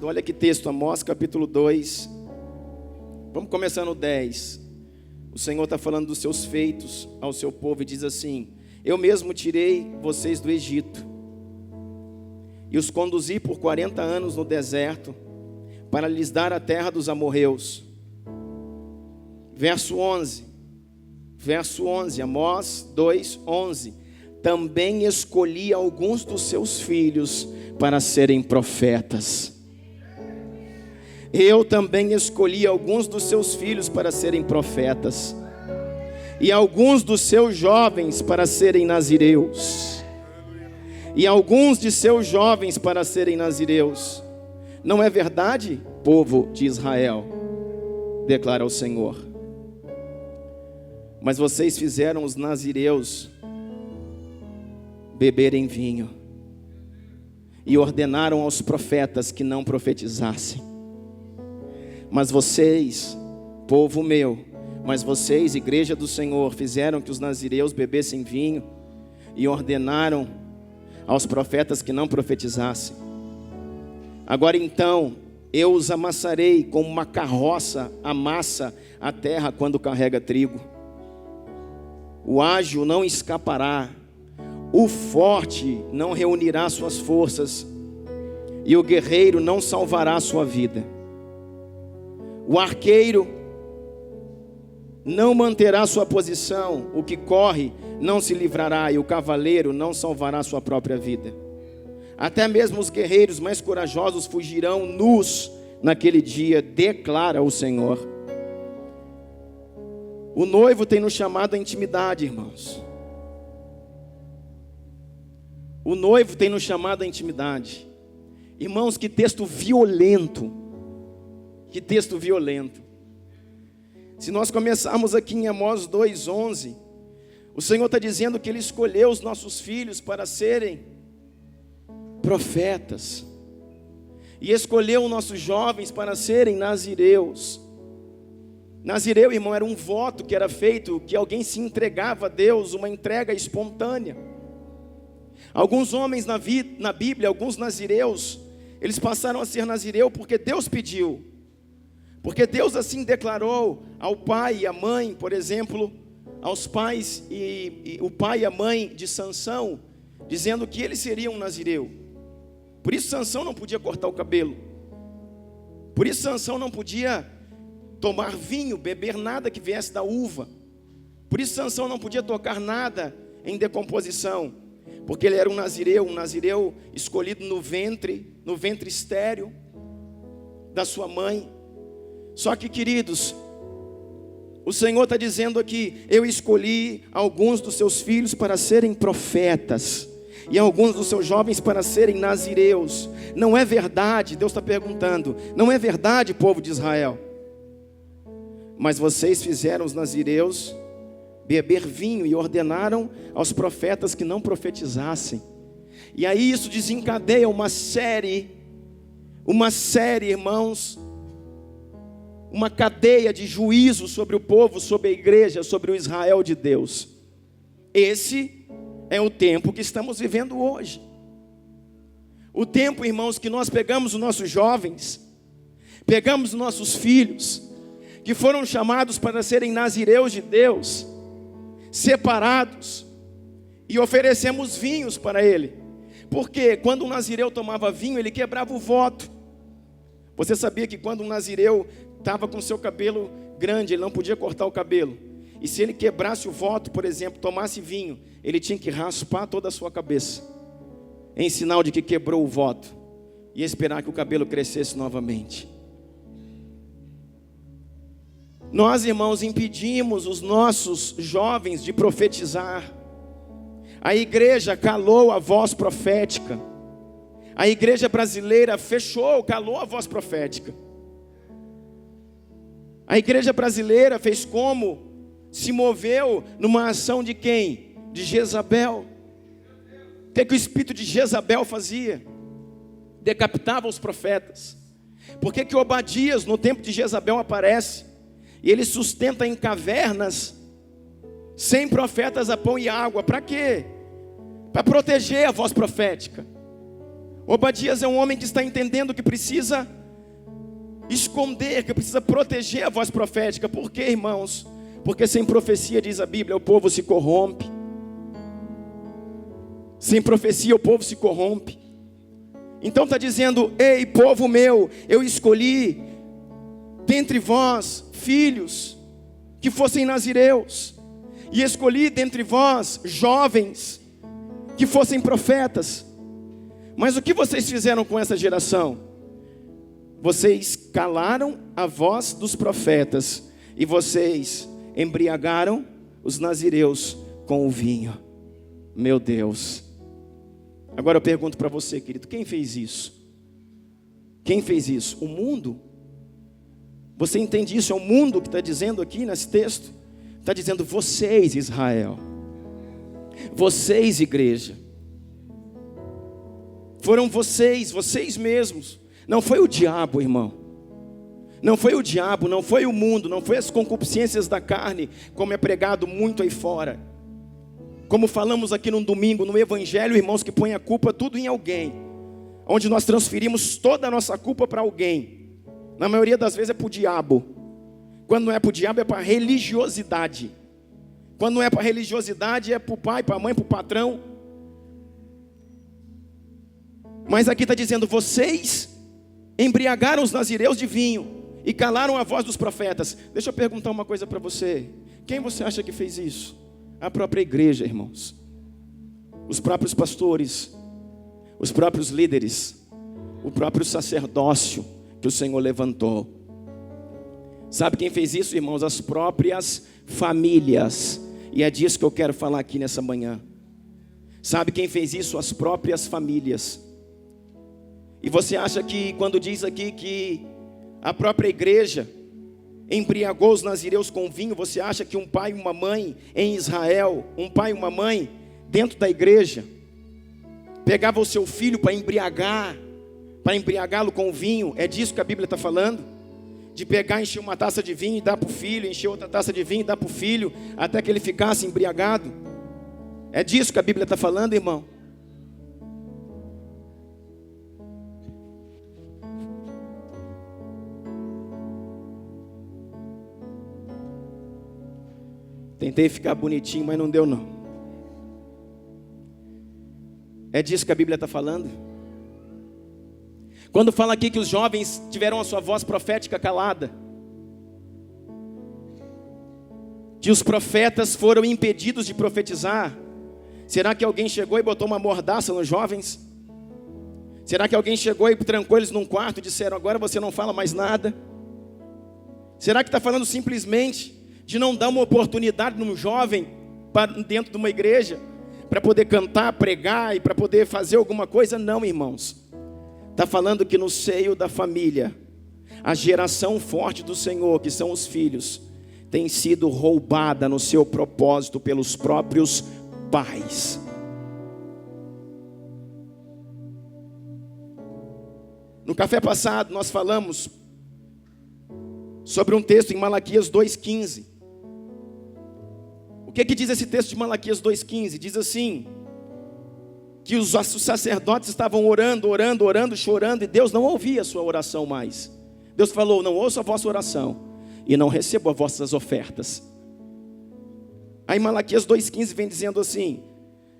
amado, olha que texto, Amós capítulo 2. Vamos começar no 10. O Senhor está falando dos seus feitos ao seu povo e diz assim: eu mesmo tirei vocês do Egito e os conduzi por 40 anos no deserto para lhes dar a terra dos amorreus. Verso 11, Amós 2, 11. Também escolhi alguns dos seus filhos para serem profetas. Eu também escolhi alguns dos seus filhos para serem profetas, e alguns dos seus jovens para serem nazireus, e alguns de seus jovens para serem nazireus. Não é verdade, povo de Israel? Declara o Senhor. Mas vocês fizeram os nazireus beberem vinho e ordenaram aos profetas que não profetizassem. Mas vocês, povo meu, igreja do Senhor, fizeram que os nazireus bebessem vinho e ordenaram aos profetas que não profetizassem. Agora então, eu os amassarei como uma carroça amassa a terra quando carrega trigo. O ágil não escapará, o forte não reunirá suas forças, e o guerreiro não salvará sua vida. O arqueiro não manterá sua posição, o que corre não se livrará, e o cavaleiro não salvará sua própria vida. Até mesmo os guerreiros mais corajosos fugirão nus naquele dia, declara o Senhor. O noivo tem nos chamado à intimidade, irmãos. O noivo tem nos chamado à intimidade. Irmãos, que texto violento. Que texto violento. Se nós começarmos aqui em Amós 2:11, o Senhor está dizendo que Ele escolheu os nossos filhos para serem profetas, e escolheu os nossos jovens para serem nazireus. Nazireu, irmão, era um voto que era feito, que alguém se entregava a Deus, uma entrega espontânea. Alguns homens na Bíblia, alguns nazireus, eles passaram a ser nazireu porque Deus pediu, porque Deus assim declarou ao pai e à mãe. Por exemplo, aos pais e o pai e a mãe de Sansão, dizendo que ele seria um nazireu. Por isso Sansão não podia cortar o cabelo, por isso Sansão não podia tomar vinho, beber nada que viesse da uva, por isso Sansão não podia tocar nada em decomposição, porque ele era um nazireu escolhido no ventre estéril da sua mãe. Só que, queridos, o Senhor está dizendo aqui: eu escolhi alguns dos seus filhos para serem profetas, e alguns dos seus jovens para serem nazireus. Não é verdade? Deus está perguntando: não é verdade, povo de Israel? Mas vocês fizeram os nazireus beber vinho e ordenaram aos profetas que não profetizassem. E aí isso desencadeia uma série, irmãos, uma cadeia de juízo sobre o povo, sobre a igreja, sobre o Israel de Deus. Esse é o tempo que estamos vivendo hoje. O tempo, irmãos, que nós pegamos os nossos jovens, pegamos os nossos filhos, que foram chamados para serem nazireus de Deus, separados, e oferecemos vinhos para ele. Porque quando um nazireu tomava vinho, ele quebrava o voto. Você sabia que quando um nazireu estava com seu cabelo grande, ele não podia cortar o cabelo, e se ele quebrasse o voto, por exemplo, tomasse vinho, ele tinha que raspar toda a sua cabeça, em sinal de que quebrou o voto, e esperar que o cabelo crescesse novamente. Nós, irmãos, impedimos os nossos jovens de profetizar. A igreja calou a voz profética. A igreja brasileira calou a voz profética. A igreja brasileira fez como? Se moveu numa ação de quem? De Jezabel. O que o espírito de Jezabel fazia? Decapitava os profetas. Por que Obadias, no tempo de Jezabel, aparece? E ele sustenta em cavernas, sem profetas a pão e água. Para quê? Para proteger a voz profética. Obadias é um homem que está entendendo que precisa esconder, que precisa proteger a voz profética. Por quê, irmãos? Porque sem profecia, diz a Bíblia, o povo se corrompe. Sem profecia o povo se corrompe. Então está dizendo: ei, povo meu, eu escolhi dentre vós filhos que fossem nazireus, e escolhi dentre vós jovens que fossem profetas. Mas o que vocês fizeram com essa geração? Vocês calaram a voz dos profetas, e vocês embriagaram os nazireus com o vinho. Meu Deus. Agora eu pergunto para você, querido, quem fez isso? Quem fez isso? O mundo? Você entende isso? É o mundo que está dizendo aqui nesse texto. Está dizendo: vocês, Israel, vocês, igreja, foram vocês mesmos. Não foi o diabo, irmão. Não foi o diabo, não foi o mundo, não foi as concupiscências da carne, como é pregado muito aí fora. Como falamos aqui no domingo, no evangelho, irmãos, que põe a culpa tudo em alguém, onde nós transferimos toda a nossa culpa para alguém. Na maioria das vezes é para o diabo. Quando não é para o diabo, é para a religiosidade. Quando não é para a religiosidade, é para o pai, para a mãe, para o patrão. Mas aqui está dizendo: vocês embriagaram os nazireus de vinho e calaram a voz dos profetas. Deixa eu perguntar uma coisa para você. Quem você acha que fez isso? A própria igreja, irmãos. Os próprios pastores, os próprios líderes, o próprio sacerdócio que o Senhor levantou. Sabe quem fez isso, irmãos? As próprias famílias. E é disso que eu quero falar aqui nessa manhã. Sabe quem fez isso? As próprias famílias. E você acha que quando diz aqui que a própria igreja embriagou os nazireus com vinho, você acha que um pai e uma mãe em Israel, um pai e uma mãe dentro da igreja, pegava o seu filho para embriagá-lo com vinho? É disso que a Bíblia está falando? De pegar, encher uma taça de vinho e dar para o filho, encher outra taça de vinho e dar para o filho, até que ele ficasse embriagado? É disso que a Bíblia está falando, irmão? Tentei ficar bonitinho, mas não deu não. É disso que a Bíblia está falando? Quando fala aqui que os jovens tiveram a sua voz profética calada, que os profetas foram impedidos de profetizar, será que alguém chegou e botou uma mordaça nos jovens? Será que alguém chegou e trancou eles num quarto e disseram: agora você não fala mais nada? Será que está falando simplesmente de não dar uma oportunidade num jovem dentro de uma igreja para poder cantar, pregar e para poder fazer alguma coisa? Não, irmãos. Está falando que no seio da família, a geração forte do Senhor, que são os filhos, tem sido roubada no seu propósito pelos próprios pais. No café passado nós falamos sobre um texto em Malaquias 2,15. O que diz esse texto de Malaquias 2,15? Diz assim: que os sacerdotes estavam orando, chorando, e Deus não ouvia a sua oração mais. Deus falou: não ouço a vossa oração e não recebo as vossas ofertas. Aí Malaquias 2,15 vem dizendo assim: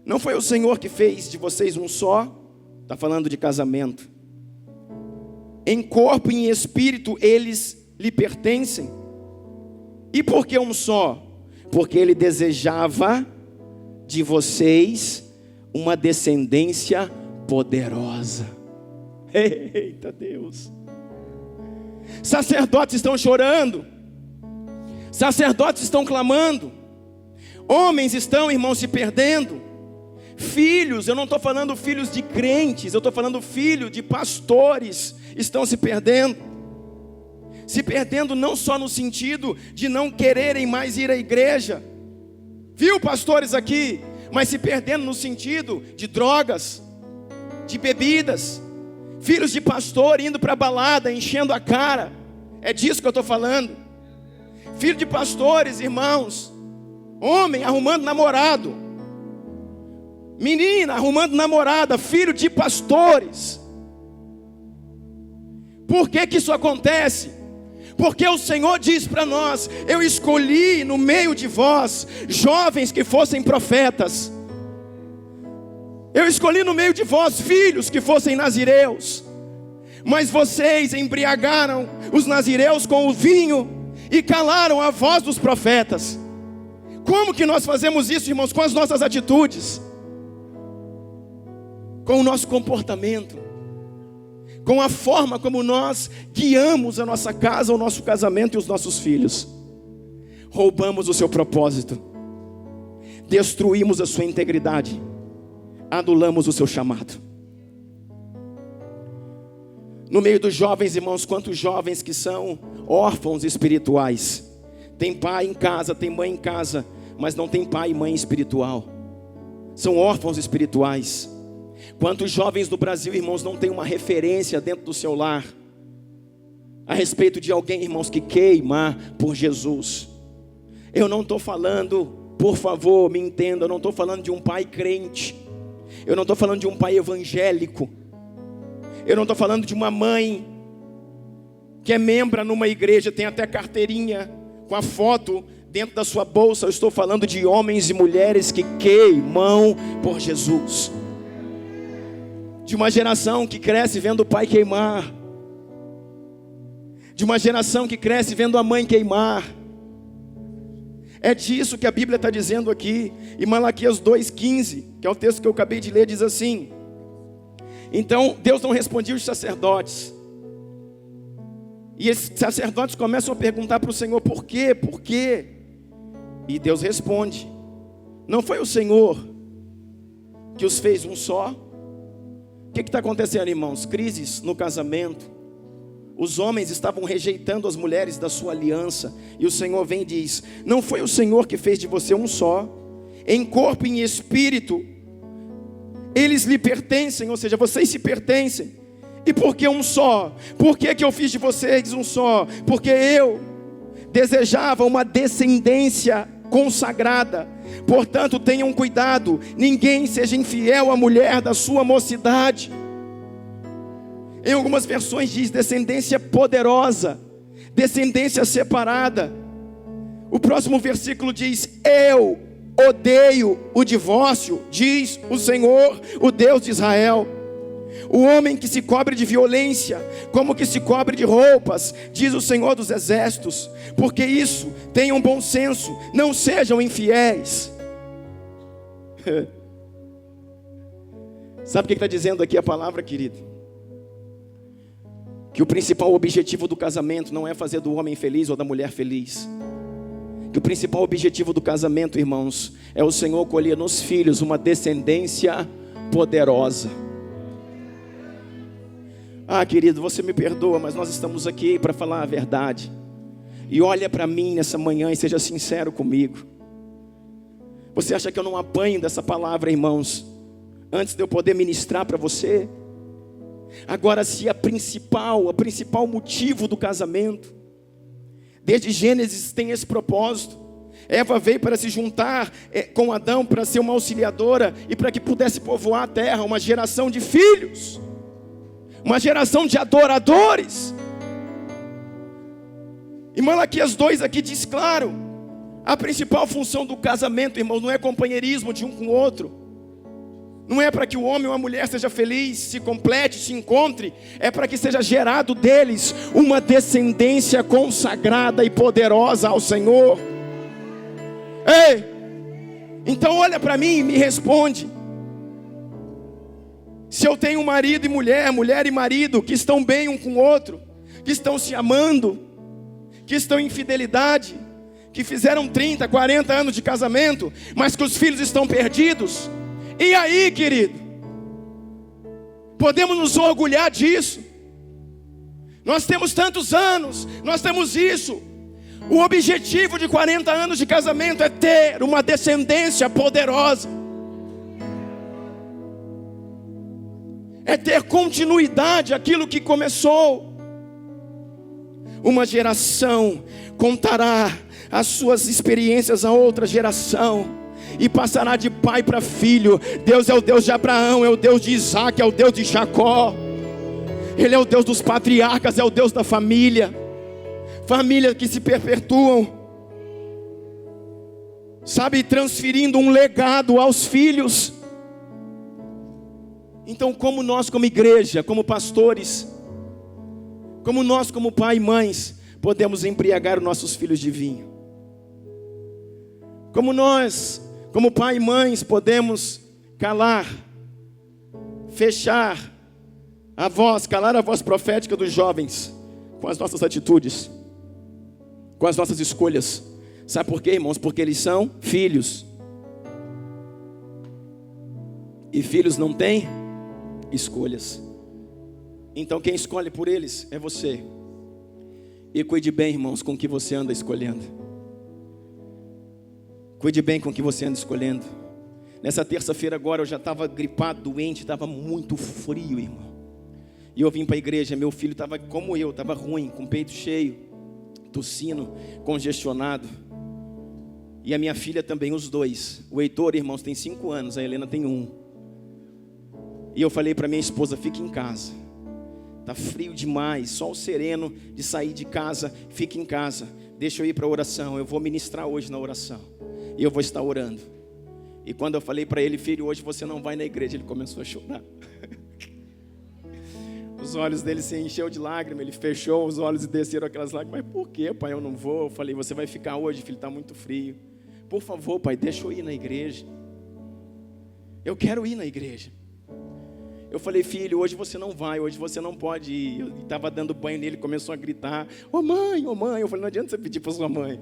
não foi o Senhor que fez de vocês um só? Está falando de casamento. Em corpo e em espírito eles lhe pertencem. E por que um só? Porque ele desejava de vocês uma descendência poderosa. Eita Deus! Sacerdotes estão chorando, sacerdotes estão clamando, homens estão, irmãos, se perdendo. Filhos, eu não estou falando filhos de crentes, eu estou falando filhos de pastores, estão se perdendo. Se perdendo não só no sentido de não quererem mais ir à igreja, viu, pastores aqui? Mas se perdendo no sentido de drogas, de bebidas. Filhos de pastor indo para a balada, enchendo a cara. É disso que eu estou falando. Filho de pastores, irmãos, homem arrumando namorado, menina arrumando namorada, filho de pastores. Por que que isso acontece? Porque o Senhor diz para nós: eu escolhi no meio de vós jovens que fossem profetas. Eu escolhi no meio de vós filhos que fossem nazireus. Mas vocês embriagaram os nazireus com o vinho e calaram a voz dos profetas. Como que nós fazemos isso, irmãos? Com as nossas atitudes, com o nosso comportamento, com a forma como nós guiamos a nossa casa, o nosso casamento e os nossos filhos. Roubamos o seu propósito, destruímos a sua integridade, anulamos o seu chamado. No meio dos jovens, irmãos, quantos jovens que são órfãos espirituais? Tem pai em casa, tem mãe em casa, mas não tem pai e mãe espiritual. São órfãos espirituais. Quantos jovens do Brasil, irmãos, não tem uma referência dentro do seu lar a respeito de alguém, irmãos, que queima por Jesus? Eu não estou falando, por favor, me entenda, eu não estou falando de um pai crente, eu não estou falando de um pai evangélico, eu não estou falando de uma mãe que é membro numa igreja, tem até carteirinha com a foto dentro da sua bolsa. Eu estou falando de homens e mulheres que queimam por Jesus. De uma geração que cresce vendo o pai queimar. De uma geração que cresce vendo a mãe queimar. É disso que a Bíblia está dizendo aqui. Em Malaquias 2,15, que é o texto que eu acabei de ler, diz assim: então Deus não respondia os sacerdotes. E esses sacerdotes começam a perguntar para o Senhor: por quê? Por quê? E Deus responde: não foi o Senhor que os fez um só? O que está acontecendo, irmãos? Crises no casamento. Os homens estavam rejeitando as mulheres da sua aliança. E o Senhor vem e diz: não foi o Senhor que fez de você um só? Em corpo e em espírito eles lhe pertencem, ou seja, vocês se pertencem. E por que um só? Por que eu fiz de vocês um só? Porque eu desejava uma descendência consagrada. Portanto, tenham cuidado, ninguém seja infiel à mulher da sua mocidade. Em algumas versões diz descendência poderosa, descendência separada. O próximo versículo diz: eu odeio o divórcio, diz o Senhor, o Deus de Israel. O homem que se cobre de violência, como que se cobre de roupas, diz o Senhor dos exércitos. Porque isso, tenham bom senso, não sejam infiéis. Sabe o que está dizendo aqui a palavra, querido? Que o principal objetivo do casamento não é fazer do homem feliz ou da mulher feliz. Que o principal objetivo do casamento, irmãos, é o Senhor colher nos filhos uma descendência poderosa. Ah, querido, você me perdoa, mas nós estamos aqui para falar a verdade. E olha para mim nessa manhã e seja sincero comigo. Você acha que eu não apanho dessa palavra, irmãos, antes de eu poder ministrar para você? Agora, se a principal motivo do casamento, desde Gênesis tem esse propósito. Eva veio para se juntar com Adão, para ser uma auxiliadora e para que pudesse povoar a terra, uma geração de filhos, uma geração de adoradores. E Malaquias 2 aqui diz claro: a principal função do casamento, irmãos, não é companheirismo de um com o outro, não é para que o homem ou a mulher seja feliz, se complete, se encontre, é para que seja gerado deles uma descendência consagrada e poderosa ao Senhor. Ei, então olha para mim e me responde: se eu tenho marido e mulher, mulher e marido, que estão bem um com o outro, que estão se amando, que estão em fidelidade, que fizeram 30, 40 anos de casamento, mas que os filhos estão perdidos, e aí, querido? Podemos nos orgulhar disso? Nós temos tantos anos, nós temos isso. O objetivo de 40 anos de casamento é ter uma descendência poderosa, é ter continuidade aquilo que começou. Uma geração contará as suas experiências a outra geração e passará de pai para filho. Deus é o Deus de Abraão, é o Deus de Isaac, é o Deus de Jacó. Ele é o Deus dos patriarcas, é o Deus da família. Família que se perpetuam, sabe, transferindo um legado aos filhos. Então, como nós como igreja, como pastores, como nós como pai e mães, podemos embriagar os nossos filhos de vinho? Como nós, como pai e mães, podemos calar, fechar a voz, calar a voz profética dos jovens com as nossas atitudes, com as nossas escolhas? Sabe por quê, irmãos? Porque eles são filhos. E filhos não têm escolhas. Então quem escolhe por eles é você. E cuide bem, irmãos, com o que você anda escolhendo. Cuide bem com o que você anda escolhendo. Nessa terça-feira agora eu já estava gripado, doente, estava muito frio, irmão. E eu vim para a igreja, meu filho estava como eu, estava ruim, com o peito cheio, tossindo, congestionado. E a minha filha também, os dois. O Heitor, irmãos, tem 5 anos, a Helena tem 1. E eu falei para minha esposa, fique em casa. Está frio demais, sol sereno de sair de casa, fique em casa. Deixa eu ir para a oração, eu vou ministrar hoje na oração. E eu vou estar orando. E quando eu falei para ele, filho, hoje você não vai na igreja, ele começou a chorar. Os olhos dele se encheu de lágrimas, ele fechou os olhos e desceram aquelas lágrimas. Mas por que, pai, eu não vou? Eu falei, você vai ficar hoje, filho, está muito frio. Por favor, pai, deixa eu ir na igreja. Eu quero ir na igreja. Eu falei, filho, hoje você não vai, hoje você não pode ir. Eu estava dando banho nele, começou a gritar, ô mãe, ô mãe. Eu falei, não adianta você pedir para sua mãe.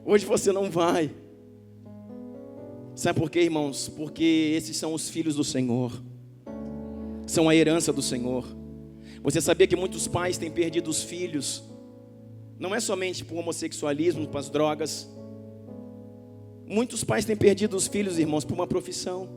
Hoje você não vai. Sabe por quê, irmãos? Porque esses são os filhos do Senhor. São a herança do Senhor. Você sabia que muitos pais têm perdido os filhos? Não é somente por homossexualismo, para as drogas. Muitos pais têm perdido os filhos, irmãos, por uma profissão.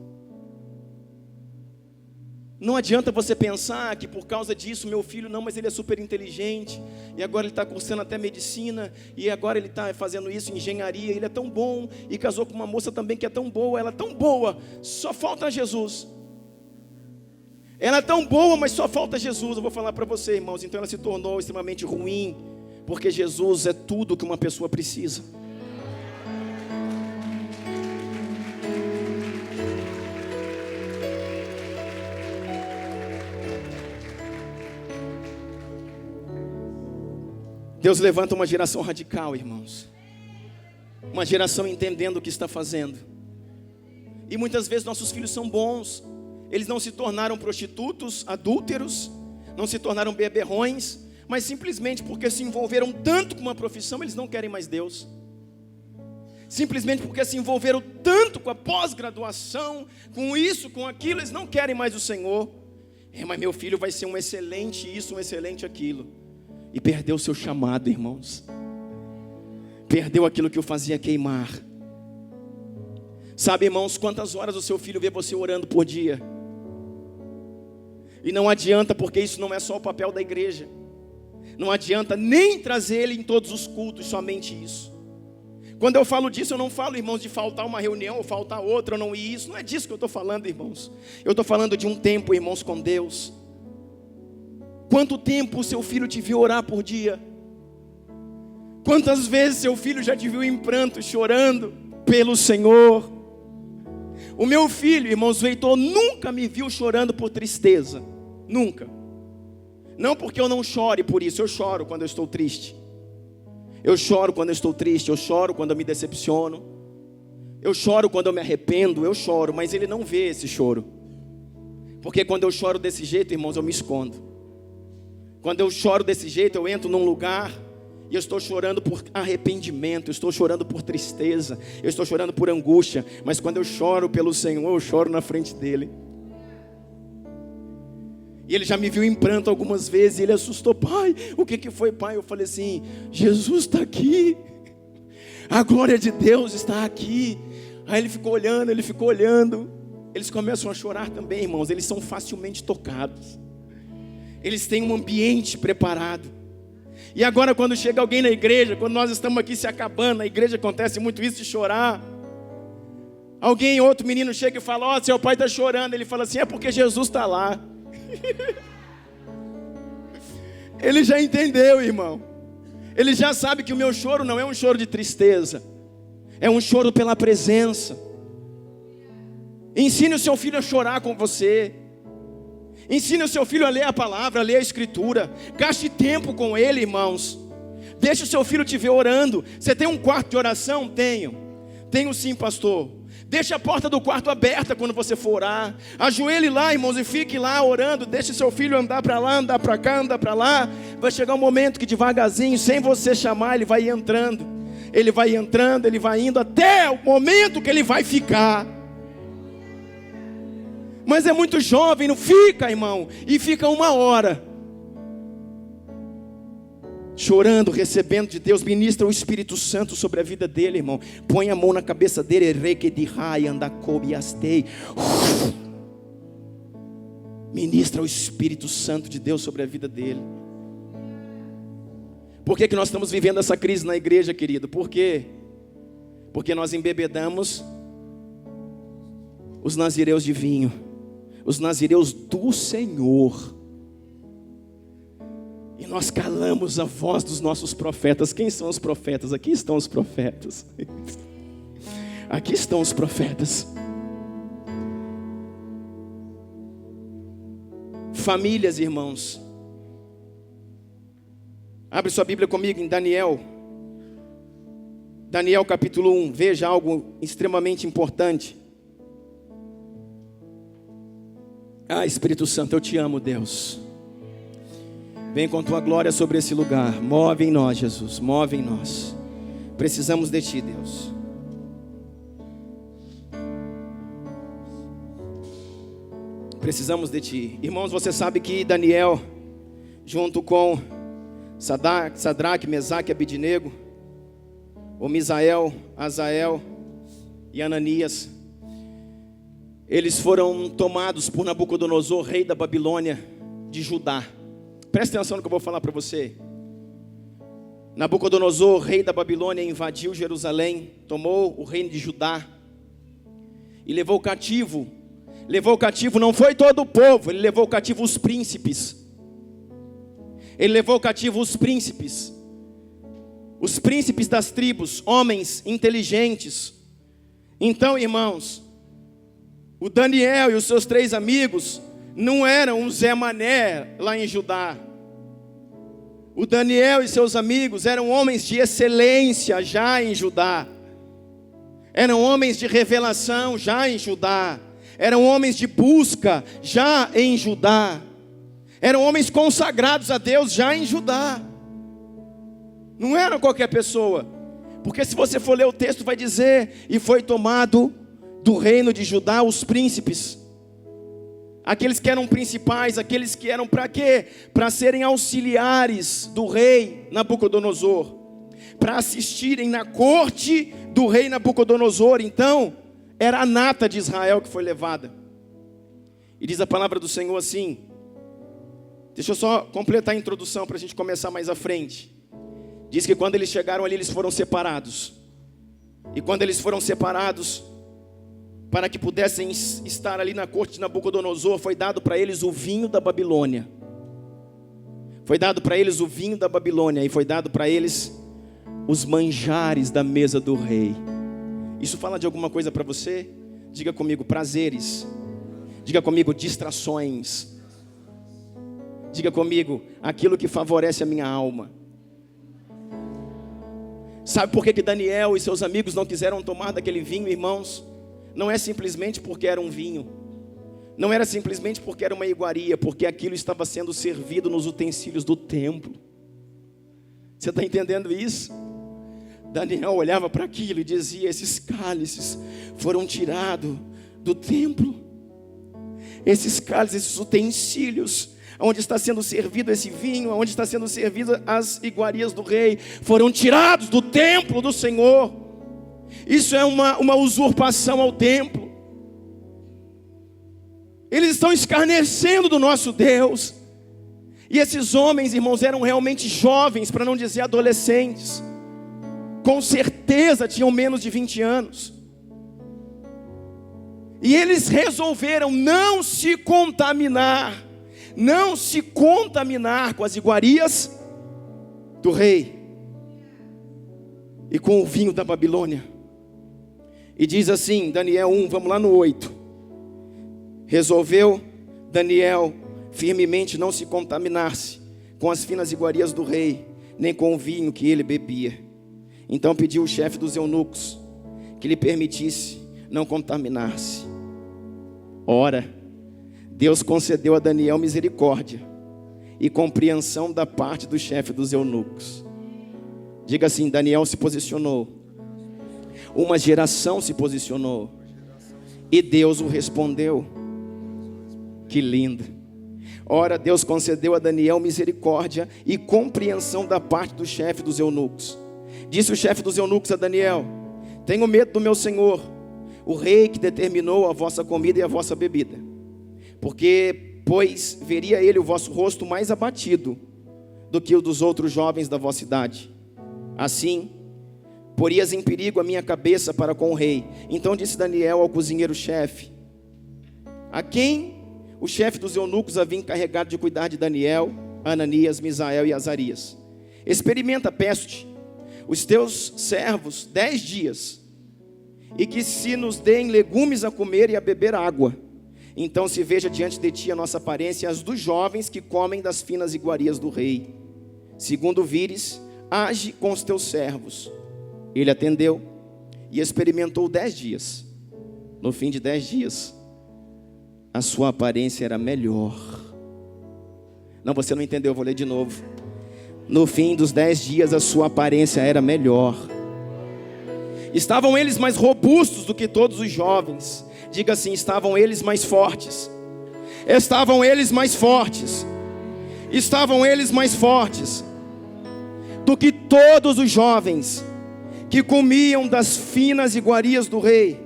Não adianta você pensar que por causa disso, meu filho, não, mas ele é super inteligente, e agora ele está cursando até medicina, e agora ele está fazendo isso, engenharia, ele é tão bom, e casou com uma moça também que é tão boa, ela é tão boa, só falta Jesus. Ela é tão boa, mas só falta Jesus. Eu vou falar para você, irmãos, então ela se tornou extremamente ruim, porque Jesus é tudo que uma pessoa precisa. Deus levanta uma geração radical, irmãos. Uma geração entendendo o que está fazendo. E muitas vezes nossos filhos são bons. Eles não se tornaram prostitutos, adúlteros, não se tornaram beberrões, mas simplesmente porque se envolveram tanto com uma profissão, eles não querem mais Deus. Simplesmente porque se envolveram tanto com a pós-graduação, com isso, com aquilo, eles não querem mais o Senhor. Mas meu filho vai ser um excelente isso, um excelente aquilo. E perdeu o seu chamado, irmãos. Perdeu aquilo que o fazia queimar. Sabe, irmãos, quantas horas o seu filho vê você orando por dia? E não adianta, porque isso não é só o papel da igreja. Não adianta nem trazer ele em todos os cultos, somente isso. Quando eu falo disso, eu não falo, irmãos, de faltar uma reunião, ou faltar outra, ou não ir isso. Não é disso que eu estou falando, irmãos. Eu estou falando de um tempo, irmãos, com Deus. Quanto tempo o seu filho te viu orar por dia? Quantas vezes seu filho já te viu em pranto, chorando pelo Senhor? O meu filho, irmãos, o Heitor, nunca me viu chorando por tristeza. Nunca. Não porque eu não chore por isso, eu choro quando eu estou triste. Eu choro quando eu estou triste, eu choro quando eu me decepciono. Eu choro quando eu me arrependo, eu choro, mas ele não vê esse choro. Porque quando eu choro desse jeito, irmãos, eu me escondo. Quando eu choro desse jeito, eu entro num lugar e eu estou chorando por arrependimento, eu estou chorando por tristeza, eu estou chorando por angústia. Mas quando eu choro pelo Senhor, eu choro na frente dele. E ele já me viu em pranto algumas vezes, e ele assustou, pai, o que foi, pai? Eu falei assim, Jesus está aqui, a glória de Deus está aqui. Aí ele ficou olhando, eles começam a chorar também, irmãos, eles são facilmente tocados. Eles têm um ambiente preparado. E agora quando chega alguém na igreja, quando nós estamos aqui se acabando, na igreja acontece muito isso de chorar. Outro menino chega e fala, ó, seu pai está chorando. Ele fala assim, é porque Jesus está lá. Ele já entendeu, irmão. Ele já sabe que o meu choro não é um choro de tristeza, é um choro pela presença. Ensine o seu filho a chorar com você. Ensine o seu filho a ler a palavra, a ler a escritura. Gaste tempo com ele, irmãos. Deixe o seu filho te ver orando. Você tem um quarto de oração? Tenho sim, pastor. Deixe a porta do quarto aberta quando você for orar. Ajoelhe lá, irmãos, e fique lá orando. Deixe seu filho andar para lá, andar para cá, andar para lá. Vai chegar um momento que devagarzinho, sem você chamar, ele vai entrando. Ele vai entrando, ele vai indo até o momento que ele vai ficar. Mas é muito jovem, não fica, irmão. E fica 1 hora chorando, recebendo de Deus. Ministra o Espírito Santo sobre a vida dele, irmão. Põe a mão na cabeça dele. Ministra o Espírito Santo de Deus sobre a vida dele. Por que nós estamos vivendo essa crise na igreja, querido? Por quê? Porque nós embebedamos os nazireus de vinho, os nazireus do Senhor. E nós calamos a voz dos nossos profetas. Quem são os profetas? Aqui estão os profetas. Aqui estão os profetas. Famílias, irmãos. Abre sua Bíblia comigo em Daniel. Daniel capítulo 1. Veja algo extremamente importante. Ah, Espírito Santo, eu te amo, Deus. Vem com tua glória sobre esse lugar. Move em nós, Jesus. Move em nós. Precisamos de ti, Deus. Precisamos de ti. Irmãos, você sabe que Daniel, junto com Sadraque, Mesaque e Abidnego, ou Misael, Azael e Ananias, eles foram tomados por Nabucodonosor, rei da Babilônia de Judá. Presta atenção no que eu vou falar para você. Nabucodonosor, rei da Babilônia, invadiu Jerusalém, tomou o reino de Judá e levou cativo. Levou cativo não foi todo o povo, ele levou cativo os príncipes. Ele levou cativo os príncipes das tribos, homens inteligentes. Então, irmãos, o Daniel e os seus 3 amigos não eram um Zé Mané lá em Judá. O Daniel e seus amigos eram homens de excelência já em Judá. Eram homens de revelação já em Judá. Eram homens de busca já em Judá. Eram homens consagrados a Deus já em Judá. Não eram qualquer pessoa. Porque se você for ler o texto vai dizer: e foi tomado do reino de Judá os príncipes. Aqueles que eram principais, aqueles que eram para quê? Para serem auxiliares do rei Nabucodonosor, para assistirem na corte do rei Nabucodonosor. Então, era a nata de Israel que foi levada. E diz a palavra do Senhor assim, deixa eu só completar a introdução para a gente começar mais à frente. Diz que quando eles chegaram ali, eles foram separados. E quando eles foram separados, para que pudessem estar ali na corte de Nabucodonosor, foi dado para eles o vinho da Babilônia. Foi dado para eles o vinho da Babilônia. E foi dado para eles os manjares da mesa do rei. Isso fala de alguma coisa para você? Diga comigo: prazeres. Diga comigo: distrações. Diga comigo: aquilo que favorece a minha alma. Sabe por que Daniel e seus amigos não quiseram tomar daquele vinho, irmãos? Não é simplesmente porque era um vinho. Não era simplesmente porque era uma iguaria. Porque aquilo estava sendo servido nos utensílios do templo. Você está entendendo isso? Daniel olhava para aquilo e dizia: esses cálices foram tirados do templo. Esses cálices, esses utensílios, onde está sendo servido esse vinho, onde está sendo servido as iguarias do rei, foram tirados do templo do Senhor. Isso é uma usurpação ao templo. Eles estão escarnecendo do nosso Deus. E esses homens, irmãos, eram realmente jovens, para não dizer adolescentes. Com certeza tinham menos de 20 anos. E eles resolveram não se contaminar, não se contaminar com as iguarias do rei e com o vinho da Babilônia. E diz assim, Daniel 1, vamos lá no 8. Resolveu Daniel firmemente não se contaminar-se com as finas iguarias do rei, nem com o vinho que ele bebia. Então pediu o chefe dos eunucos que lhe permitisse não contaminar-se. Ora, Deus concedeu a Daniel misericórdia e compreensão da parte do chefe dos eunucos. Diga assim, Daniel se posicionou, uma geração se posicionou, e Deus o respondeu. Que lindo. Ora, Deus concedeu a Daniel misericórdia e compreensão da parte do chefe dos eunucos. Disse o chefe dos eunucos a Daniel: tenho medo do meu senhor, o rei, que determinou a vossa comida e a vossa bebida, porque, pois, veria ele o vosso rosto mais abatido do que o dos outros jovens da vossa idade. Assim, porias em perigo a minha cabeça para com o rei. Então disse Daniel ao cozinheiro-chefe, a quem o chefe dos eunucos havia encarregado de cuidar de Daniel, Ananias, Misael e Azarias: experimenta, peço-te, os teus servos 10 dias, e que se nos deem legumes a comer e a beber água. Então se veja diante de ti a nossa aparência, as dos jovens que comem das finas iguarias do rei. Segundo vires, age com os teus servos. Ele atendeu e experimentou 10 dias. No fim de 10 dias, a sua aparência era melhor. Não, você não entendeu, eu vou ler de novo. No fim dos 10 dias, a sua aparência era melhor. Estavam eles mais robustos do que todos os jovens. Diga assim, estavam eles mais fortes. Estavam eles mais fortes. Estavam eles mais fortes do que todos os jovens que comiam das finas iguarias do rei.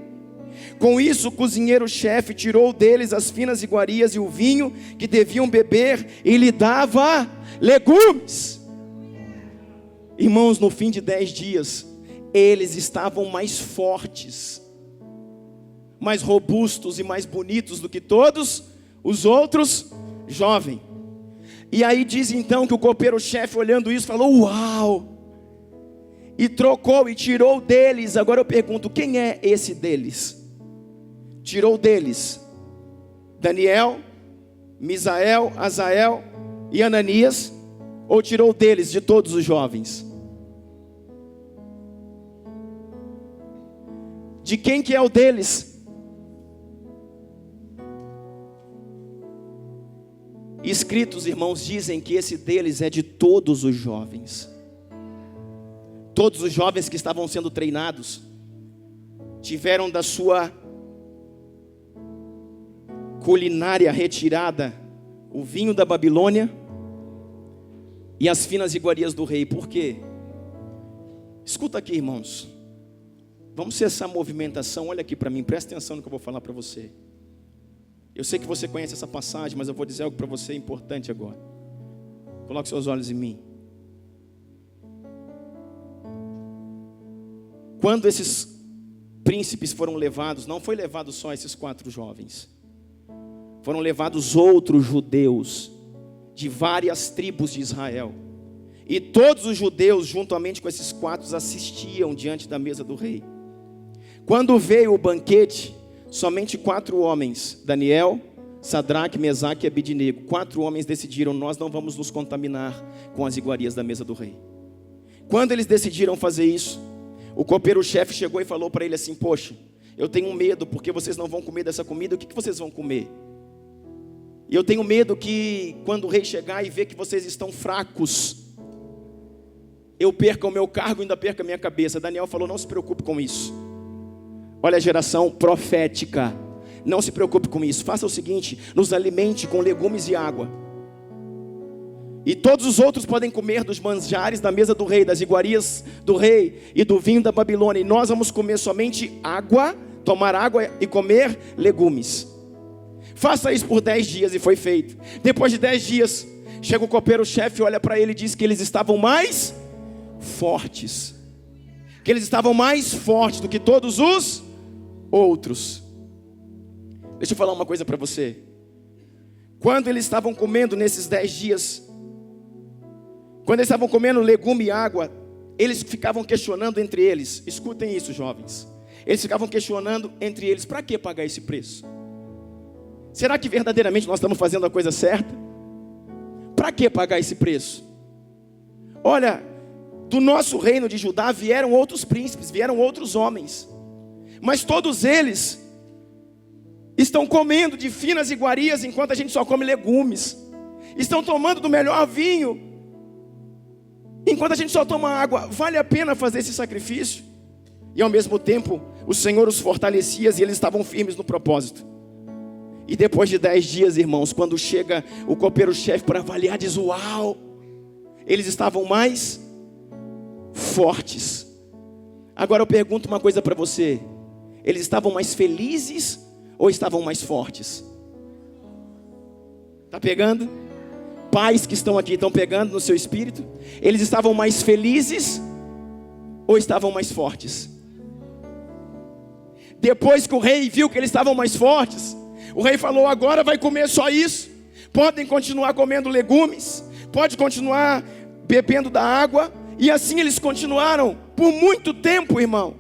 Com isso, o cozinheiro-chefe tirou deles as finas iguarias e o vinho que deviam beber, e lhe dava legumes. Irmãos, no fim de 10 dias, eles estavam mais fortes, mais robustos e mais bonitos do que todos os outros jovens. E aí diz então que o copeiro-chefe, olhando isso, falou: uau! E trocou e tirou deles. Agora eu pergunto, quem é esse deles? Tirou deles Daniel, Misael, Azael e Ananias, ou tirou deles de todos os jovens? De quem que é o deles? Escritos, irmãos, dizem que esse deles é de todos os jovens. Todos os jovens que estavam sendo treinados tiveram da sua culinária retirada o vinho da Babilônia e as finas iguarias do rei. Por quê? Escuta aqui, irmãos. Vamos ser essa movimentação. Olha aqui para mim, presta atenção no que eu vou falar para você. Eu sei que você conhece essa passagem, mas eu vou dizer algo para você importante agora. Coloque seus olhos em mim. Quando esses príncipes foram levados, não foi levado só esses 4 jovens. Foram levados outros judeus de várias tribos de Israel. E todos os judeus, juntamente com esses 4, assistiam diante da mesa do rei. Quando veio o banquete, somente 4 homens, Daniel, Sadraque, Mesaque e Abidnego, 4 homens decidiram: nós não vamos nos contaminar com as iguarias da mesa do rei. Quando eles decidiram fazer isso, o copeiro-chefe chegou e falou para ele assim: poxa, eu tenho medo porque vocês não vão comer dessa comida. O que vocês vão comer? E eu tenho medo que quando o rei chegar e ver que vocês estão fracos, eu perca o meu cargo e ainda perca a minha cabeça. Daniel falou: não se preocupe com isso. Olha a geração profética. Não se preocupe com isso. Faça o seguinte: nos alimente com legumes e água. E todos os outros podem comer dos manjares da mesa do rei, das iguarias do rei e do vinho da Babilônia. E nós vamos comer somente água, tomar água e comer legumes. Faça isso por 10 dias, e foi feito. Depois de 10 dias, chega o copeiro-chefe, olha para ele e diz que eles estavam mais fortes. Que eles estavam mais fortes do que todos os outros. Deixa eu falar uma coisa para você. quando eles estavam comendo nesses 10 dias, quando eles estavam comendo legume e água, eles ficavam questionando entre eles. Escutem isso, jovens. Eles ficavam questionando entre eles: para que pagar esse preço? Será que verdadeiramente nós estamos fazendo a coisa certa? Para que pagar esse preço? Olha, do nosso reino de Judá vieram outros príncipes, vieram outros homens, mas todos eles estão comendo de finas iguarias, enquanto a gente só come legumes. Estão tomando do melhor vinho, enquanto a gente só toma água. Vale a pena fazer esse sacrifício? E ao mesmo tempo, o Senhor os fortalecia e eles estavam firmes no propósito. E depois de 10 dias, irmãos, quando chega o copeiro-chefe para avaliar, diz: uau, eles estavam mais fortes. Agora eu pergunto uma coisa para você: eles estavam mais felizes ou estavam mais fortes? Está pegando? Pais que estão aqui, estão pegando no seu espírito? Eles estavam mais felizes ou estavam mais fortes? Depois que o rei viu que eles estavam mais fortes, o rei falou: agora vai comer só isso. Podem continuar comendo legumes, pode continuar bebendo da água. E assim eles continuaram por muito tempo, irmão.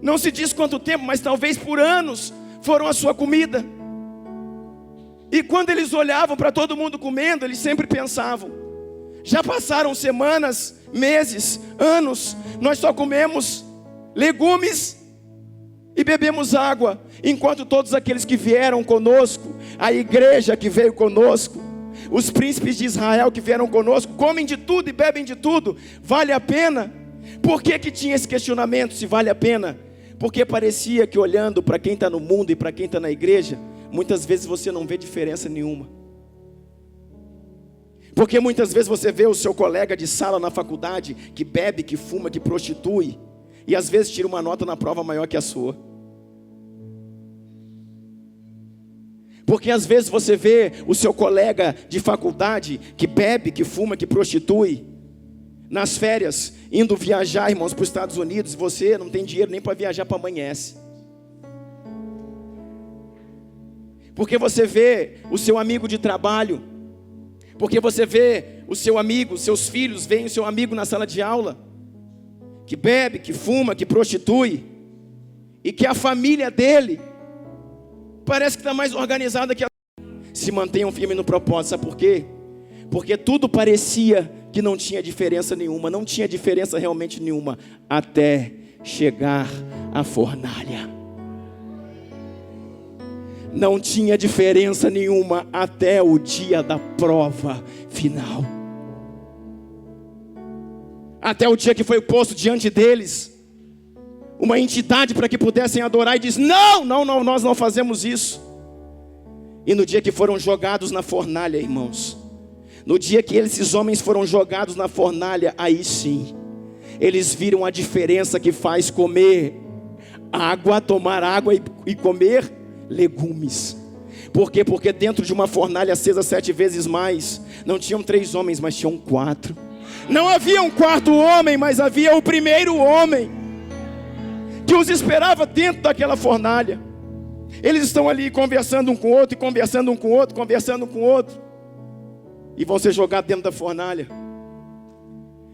Não se diz quanto tempo, mas talvez por anos foram a sua comida. E quando eles olhavam para todo mundo comendo, eles sempre pensavam: já passaram semanas, meses, anos, nós só comemos legumes e bebemos água, enquanto todos aqueles que vieram conosco, a igreja que veio conosco, os príncipes de Israel que vieram conosco, comem de tudo e bebem de tudo. Vale a pena? Por que tinha esse questionamento, se vale a pena? Porque parecia que, olhando para quem está no mundo e para quem está na igreja, muitas vezes você não vê diferença nenhuma. Porque muitas vezes você vê o seu colega de sala na faculdade, que bebe, que fuma, que prostitui, e às vezes tira uma nota na prova maior que a sua. Porque às vezes você vê o seu colega de faculdade que bebe, que fuma, que prostitui, nas férias, indo viajar, irmãos, para os Estados Unidos, e você não tem dinheiro nem para viajar para Amanhece. Porque você vê o seu amigo de trabalho, porque você vê o seu amigo, seus filhos veem o seu amigo na sala de aula, que bebe, que fuma, que prostitui, e que a família dele parece que está mais organizada que a... Se mantenham firmes no propósito. Sabe por quê? Porque tudo parecia que não tinha diferença nenhuma. Não tinha diferença realmente nenhuma, até chegar a fornalha. Não tinha diferença nenhuma até o dia da prova final. Até o dia que foi posto diante deles uma entidade para que pudessem adorar, e diz: não, nós não fazemos isso. E no dia que foram jogados na fornalha, irmãos, no dia que esses homens foram jogados na fornalha, aí sim, eles viram a diferença que faz comer água, tomar água e comer legumes. Por quê? Porque dentro de uma fornalha acesa 7 vezes mais, não tinham 3 homens, mas tinham 4. Não havia um quarto homem, mas havia o primeiro homem que os esperava dentro daquela fornalha. Eles estão ali conversando um com o outro, e conversando um com o outro, conversando um com o outro, e vão ser jogados dentro da fornalha.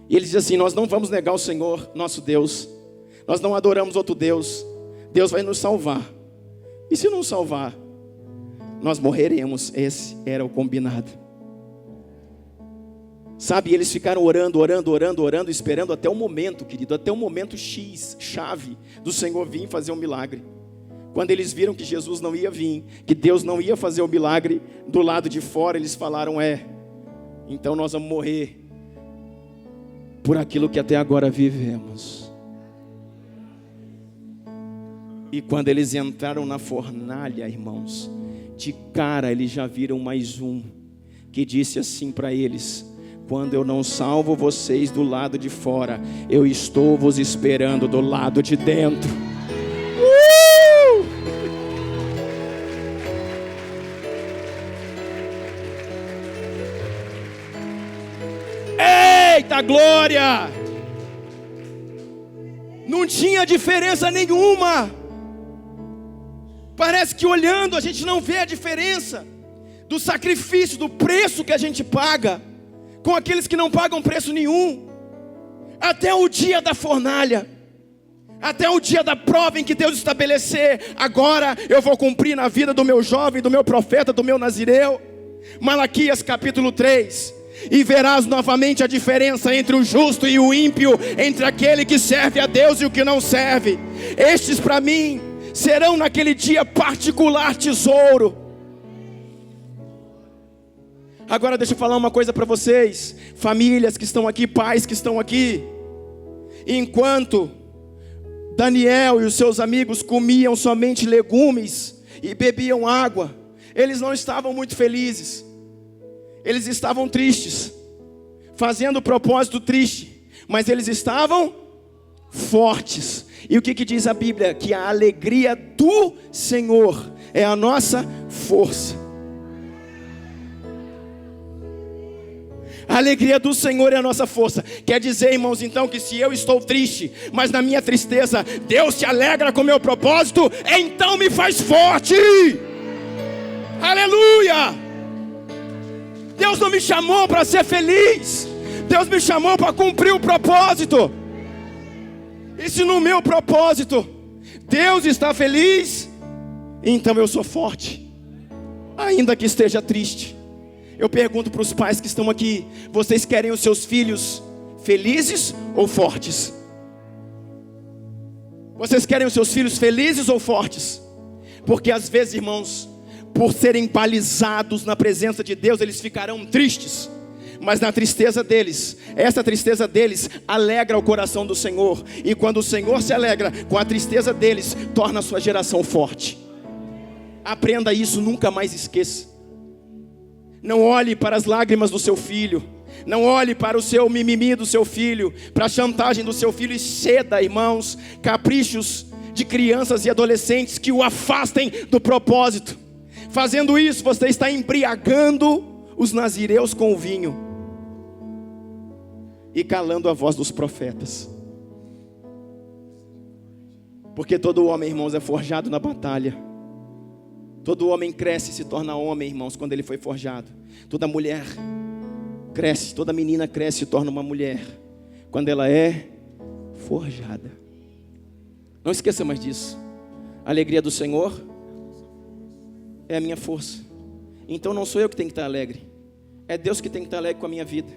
E eles dizem assim: nós não vamos negar o Senhor, nosso Deus. Nós não adoramos outro Deus. Deus vai nos salvar. E se não salvar, nós morreremos. Esse era o combinado. Sabe, eles ficaram orando, esperando até o momento, querido, até o momento X, chave, do Senhor vir fazer um milagre. Quando eles viram que Jesus não ia vir, que Deus não ia fazer o milagre do lado de fora, eles falaram: então nós vamos morrer por aquilo que até agora vivemos. E quando eles entraram na fornalha, irmãos, de cara eles já viram mais um, que disse assim para eles: quando eu não salvo vocês do lado de fora, eu estou vos esperando do lado de dentro. Eita glória! Não tinha diferença nenhuma. Parece que olhando a gente não vê a diferença do sacrifício, do preço que a gente paga com aqueles que não pagam preço nenhum, até o dia da fornalha, até o dia da prova em que Deus estabelecer: agora eu vou cumprir na vida do meu jovem, do meu profeta, do meu nazireu. Malaquias capítulo 3: e verás novamente a diferença entre o justo e o ímpio, entre aquele que serve a Deus e o que não serve. Estes para mim serão naquele dia particular tesouro. Agora deixa eu falar uma coisa para vocês, famílias que estão aqui, pais que estão aqui. Enquanto Daniel e os seus amigos comiam somente legumes e bebiam água, eles não estavam muito felizes. Eles estavam tristes, fazendo o propósito triste, mas eles estavam fortes. E o que diz a Bíblia? Que a alegria do Senhor é a nossa força. A alegria do Senhor é a nossa força. Quer dizer, irmãos, então, que se eu estou triste, mas na minha tristeza Deus se alegra com o meu propósito, então me faz forte. Aleluia! Deus não me chamou para ser feliz, Deus me chamou para cumprir o propósito. E se no meu propósito Deus está feliz, então eu sou forte, ainda que esteja triste. Eu pergunto para os pais que estão aqui: vocês querem os seus filhos felizes ou fortes? Vocês querem os seus filhos felizes ou fortes? Porque às vezes, irmãos, por serem balizados na presença de Deus, eles ficarão tristes. Mas na tristeza deles, essa tristeza deles alegra o coração do Senhor. E quando o Senhor se alegra com a tristeza deles, torna a sua geração forte. Aprenda isso, nunca mais esqueça. Não olhe para as lágrimas do seu filho, não olhe para o seu mimimi do seu filho, para a chantagem do seu filho, e ceda, irmãos, caprichos de crianças e adolescentes que o afastem do propósito. Fazendo isso, você está embriagando os nazireus com o vinho e calando a voz dos profetas. Porque todo homem, irmãos, é forjado na batalha. Todo homem cresce e se torna homem, irmãos, quando ele foi forjado. Toda mulher cresce, toda menina cresce e se torna uma mulher quando ela é forjada. Não esqueça mais disso. A alegria do Senhor é a minha força. Então não sou eu que tenho que estar alegre, é Deus que tem que estar alegre com a minha vida.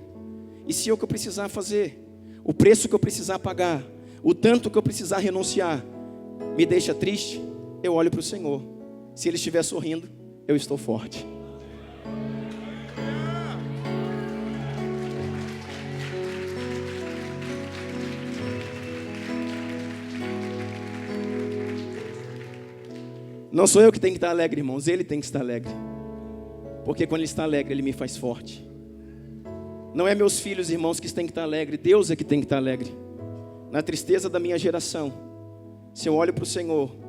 E se eu que eu precisar fazer, o preço que eu precisar pagar, o tanto que eu precisar renunciar, me deixa triste, eu olho para o Senhor. Se Ele estiver sorrindo, eu estou forte. Não sou eu que tenho que estar alegre, irmãos, Ele tem que estar alegre. Porque quando Ele está alegre, Ele me faz forte. Não é meus filhos, irmãos, que têm que estar alegres, Deus é que tem que estar alegre. Na tristeza da minha geração, se eu olho para o Senhor,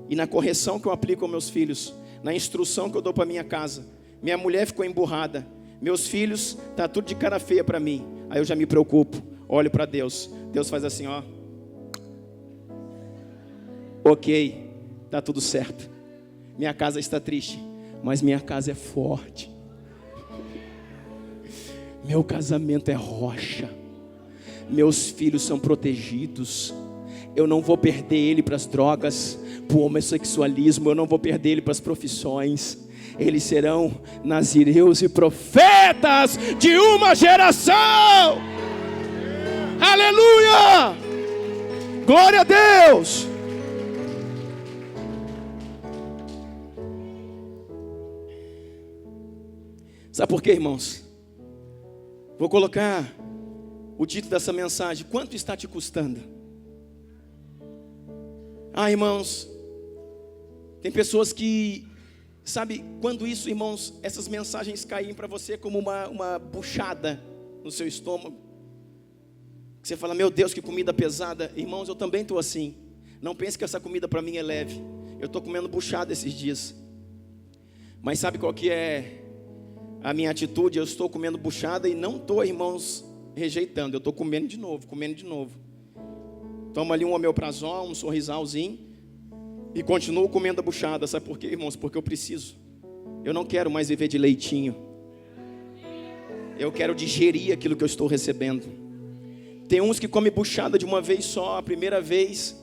e na correção que eu aplico aos meus filhos, na instrução que eu dou para minha casa, minha mulher ficou emburrada, meus filhos, está tudo de cara feia para mim, aí eu já me preocupo, olho para Deus, Deus faz assim, ó, ok, está tudo certo, minha casa está triste, mas minha casa é forte, meu casamento é rocha, meus filhos são protegidos, eu não vou perder ele para as drogas, para o homossexualismo, eu não vou perder ele para as profissões. Eles serão nazireus e profetas de uma geração. Aleluia! Glória a Deus! Sabe por quê, irmãos? Vou colocar o título dessa mensagem: quanto está te custando? Ah, irmãos, tem pessoas que, sabe, quando isso, irmãos, essas mensagens caem para você como uma buchada no seu estômago, que você fala, meu Deus, que comida pesada. Irmãos, eu também estou assim. Não pense que essa comida para mim é leve. Eu estou comendo buchada esses dias. Mas sabe qual que é a minha atitude? Eu estou comendo buchada e não estou, irmãos, rejeitando. Eu estou comendo de novo, Tomo ali um omeprazol, um sorrisalzinho e continuo comendo a buchada. Sabe por quê, irmãos? Porque eu preciso. Eu não quero mais viver de leitinho. Eu quero digerir aquilo que eu estou recebendo. Tem uns que comem buchada de uma vez só, a primeira vez,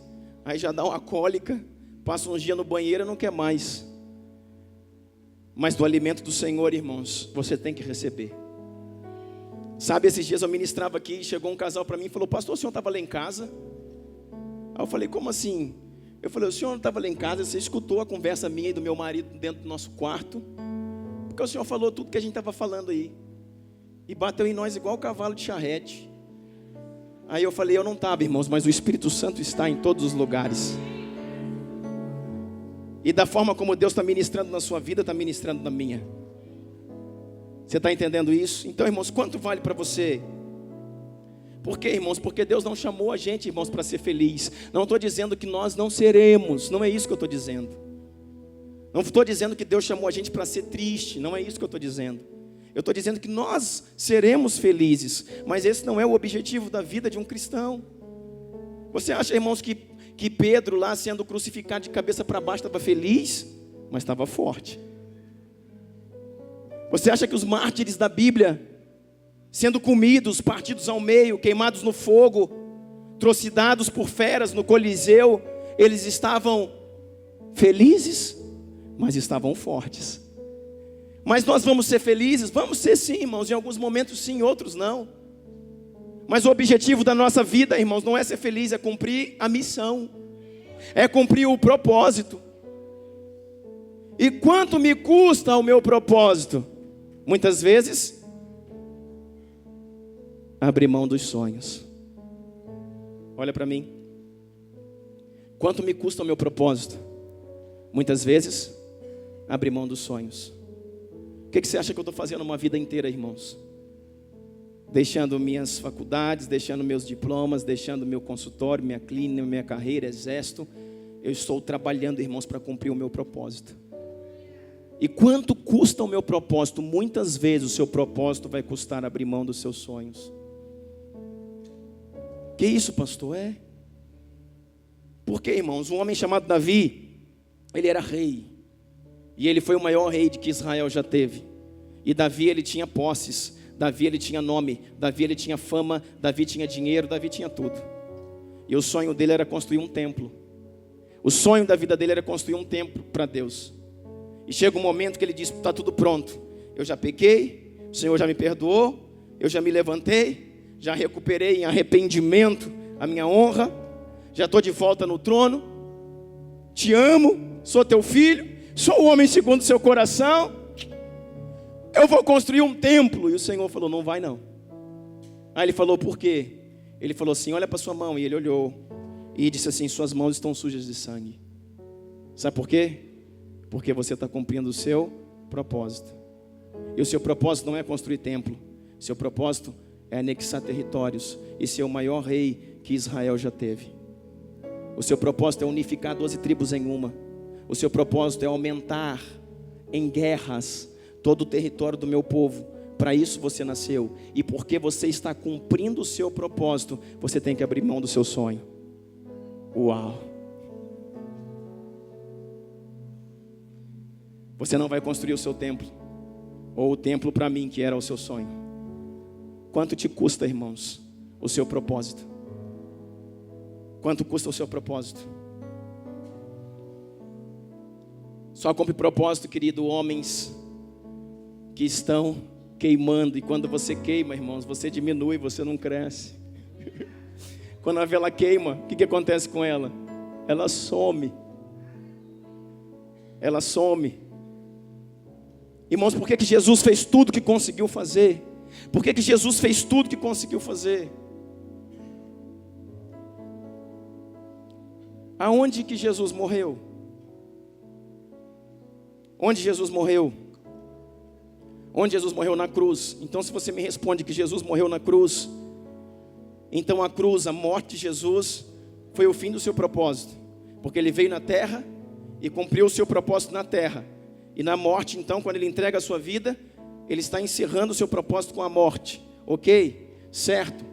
aí já dá uma cólica, passa uns dias no banheiro e não quer mais. Mas do alimento do Senhor, irmãos, você tem que receber. Sabe, esses dias eu ministrava aqui e chegou um casal para mim e falou: pastor, o senhor estava lá em casa? Aí eu falei: como assim? Eu falei: o senhor não estava lá em casa, você escutou a conversa minha e do meu marido dentro do nosso quarto? Porque o senhor falou tudo que a gente estava falando aí. E bateu em nós igual cavalo de charrete. Aí eu falei: eu não estava, irmãos, mas o Espírito Santo está em todos os lugares. E da forma como Deus está ministrando na sua vida, está ministrando na minha. Você está entendendo isso? Então, irmãos, quanto vale para você? Por quê, irmãos? Porque Deus não chamou a gente, irmãos, para ser feliz. Não estou dizendo que nós não seremos. Não é isso que eu estou dizendo. Não estou dizendo que Deus chamou a gente para ser triste. Não é isso que eu estou dizendo. Eu estou dizendo que nós seremos felizes. Mas esse não é o objetivo da vida de um cristão. Você acha, irmãos, que Pedro lá sendo crucificado de cabeça para baixo estava feliz? Mas estava forte. Você acha que os mártires da Bíblia, sendo comidos, partidos ao meio, queimados no fogo, trucidados por feras no Coliseu, eles estavam felizes, mas estavam fortes. Mas nós vamos ser felizes? Vamos ser sim, irmãos, em alguns momentos sim, em outros não. Mas o objetivo da nossa vida, irmãos, não é ser feliz, é cumprir a missão, é cumprir o propósito. E quanto me custa o meu propósito? Muitas vezes, abrir mão dos sonhos. Olha para mim. Quanto me custa o meu propósito? Muitas vezes, abrir mão dos sonhos. O que você acha que eu estou fazendo uma vida inteira, irmãos? Deixando minhas faculdades, deixando meus diplomas, deixando meu consultório, minha clínica, minha carreira, exército. Eu estou trabalhando, irmãos, para cumprir o meu propósito. E quanto custa o meu propósito? Muitas vezes o seu propósito vai custar abrir mão dos seus sonhos. Que isso, pastor? É. Porque, irmãos, um homem chamado Davi, ele era rei. E ele foi o maior rei de que Israel já teve. E Davi, ele tinha posses. Davi, ele tinha nome. Davi, ele tinha fama. Davi tinha dinheiro. Davi tinha tudo. E o sonho dele era construir um templo. O sonho da vida dele era construir um templo para Deus. E chega um momento que ele diz: está tudo pronto. Eu já pequei, o Senhor já me perdoou, eu já me levantei, já recuperei em arrependimento a minha honra, já estou de volta no trono, te amo, sou teu filho, sou o homem segundo o seu coração, eu vou construir um templo. E o Senhor falou: não vai não. Aí ele falou: por quê? Ele falou assim: olha para sua mão. E ele olhou e disse assim: suas mãos estão sujas de sangue. Sabe por quê? Porque você está cumprindo o seu propósito. E o seu propósito não é construir templo. Seu propósito é anexar territórios e ser o maior rei que Israel já teve. O seu propósito é unificar 12 tribos em uma. O seu propósito é aumentar em guerras todo o território do meu povo. Para isso você nasceu. E porque você está cumprindo o seu propósito, você tem que abrir mão do seu sonho. Uau! Você não vai construir o seu templo, ou o templo para mim, que era o seu sonho. Quanto te custa, irmãos, o seu propósito? Quanto custa o seu propósito? Só cumpre propósito, querido, homens que estão queimando. E quando você queima, irmãos, você diminui, você não cresce. Quando a vela queima, o que acontece com ela? Ela some. Ela some. Irmãos, por que Jesus fez tudo que conseguiu fazer? Por que Jesus fez tudo que conseguiu fazer? Aonde que Jesus morreu? Onde Jesus morreu? Onde Jesus morreu? Na cruz. Então, se você me responde que Jesus morreu na cruz, então a cruz, a morte de Jesus, foi o fim do seu propósito. Porque ele veio na terra e cumpriu o seu propósito na terra. E na morte, então, quando ele entrega a sua vida, ele está encerrando o seu propósito com a morte. Ok? Certo?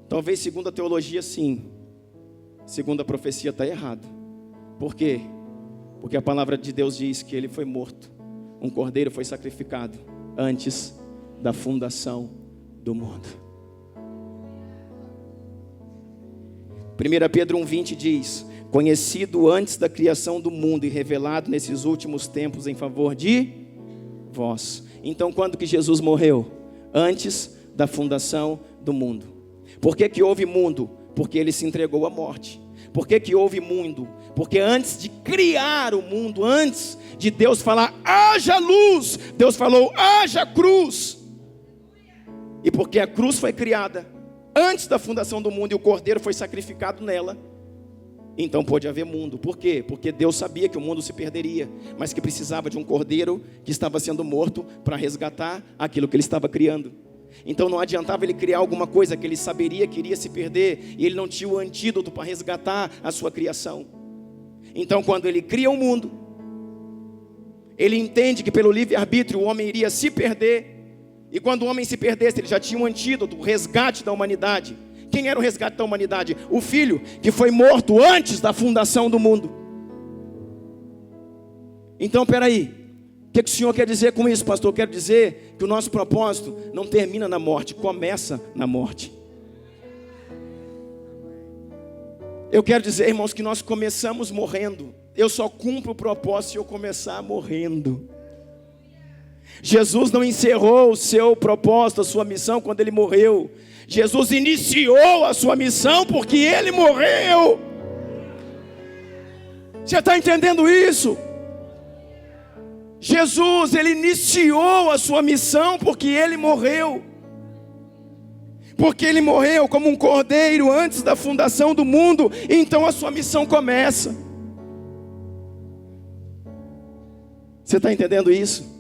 Talvez segundo a teologia, sim. Segundo a profecia, está errado. Por quê? Porque a palavra de Deus diz que ele foi morto um cordeiro foi sacrificado antes da fundação do mundo. 1 Pedro 1,20 diz: conhecido antes da criação do mundo e revelado nesses últimos tempos em favor de vós. Então, quando que Jesus morreu? Antes da fundação do mundo. Por que que houve mundo? Porque ele se entregou à morte. Por que que houve mundo? Porque antes de criar o mundo, antes de Deus falar, haja luz, Deus falou, haja cruz. E porque a cruz foi criada antes da fundação do mundo e o cordeiro foi sacrificado nela, então pôde haver mundo. Por quê? Porque Deus sabia que o mundo se perderia, mas que precisava de um cordeiro que estava sendo morto para resgatar aquilo que ele estava criando. Então não adiantava ele criar alguma coisa que ele saberia que iria se perder, e ele não tinha o antídoto para resgatar a sua criação. Então quando ele cria o mundo, ele entende que pelo livre-arbítrio o homem iria se perder, e quando o homem se perdesse, ele já tinha um antídoto, o resgate da humanidade. Quem era o resgate da humanidade? O Filho, que foi morto antes da fundação do mundo. Então, peraí, o que o Senhor quer dizer com isso, pastor? Quer dizer que o nosso propósito não termina na morte, começa na morte. Eu quero dizer, irmãos, que nós começamos morrendo. Eu só cumpro o propósito se eu começar morrendo. Jesus não encerrou o seu propósito, a sua missão quando ele morreu. Jesus iniciou a sua missão porque ele morreu. Você está entendendo isso? Jesus, ele iniciou a sua missão porque ele morreu. Porque ele morreu como um cordeiro antes da fundação do mundo, então a sua missão começa. Você está entendendo isso?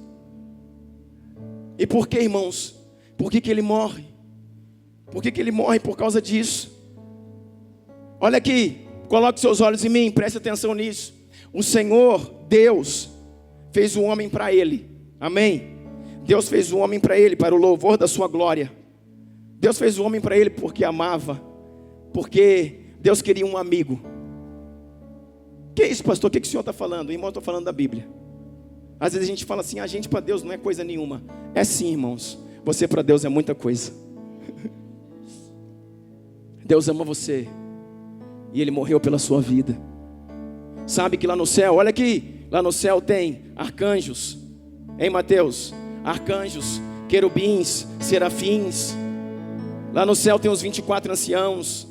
E por que, irmãos? Por que ele morre? Por que ele morre por causa disso? Olha aqui, coloque seus olhos em mim, preste atenção nisso. O Senhor, Deus, fez o homem para ele, amém? Deus fez o homem para ele, para o louvor da sua glória. Deus fez o homem para ele porque amava, porque Deus queria um amigo. Que isso, pastor? O que o senhor está falando? Irmão, eu estou falando da Bíblia. Às vezes a gente fala assim, a gente para Deus não é coisa nenhuma. É sim, irmãos, você para Deus é muita coisa. Deus ama você, e Ele morreu pela sua vida. Sabe que lá no céu, olha aqui, lá no céu tem arcanjos, hein, Mateus? Arcanjos, querubins, serafins. Lá no céu tem os 24 anciãos.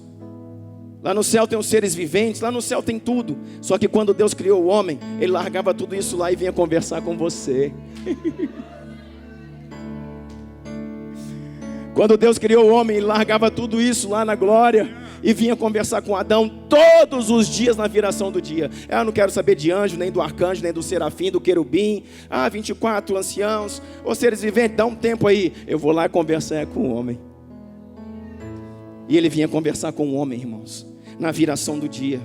Lá no céu tem os seres viventes, lá no céu tem tudo. Só que quando Deus criou o homem, Ele largava tudo isso lá e vinha conversar com você. Quando Deus criou o homem, Ele largava tudo isso lá na glória e vinha conversar com Adão todos os dias na viração do dia. Eu não quero saber de anjo, nem do arcanjo, nem do serafim, do querubim. 24 anciãos, ou seres viventes, dá um tempo aí. Eu vou lá conversar com o homem. E Ele vinha conversar com o homem, irmãos, na viração do dia.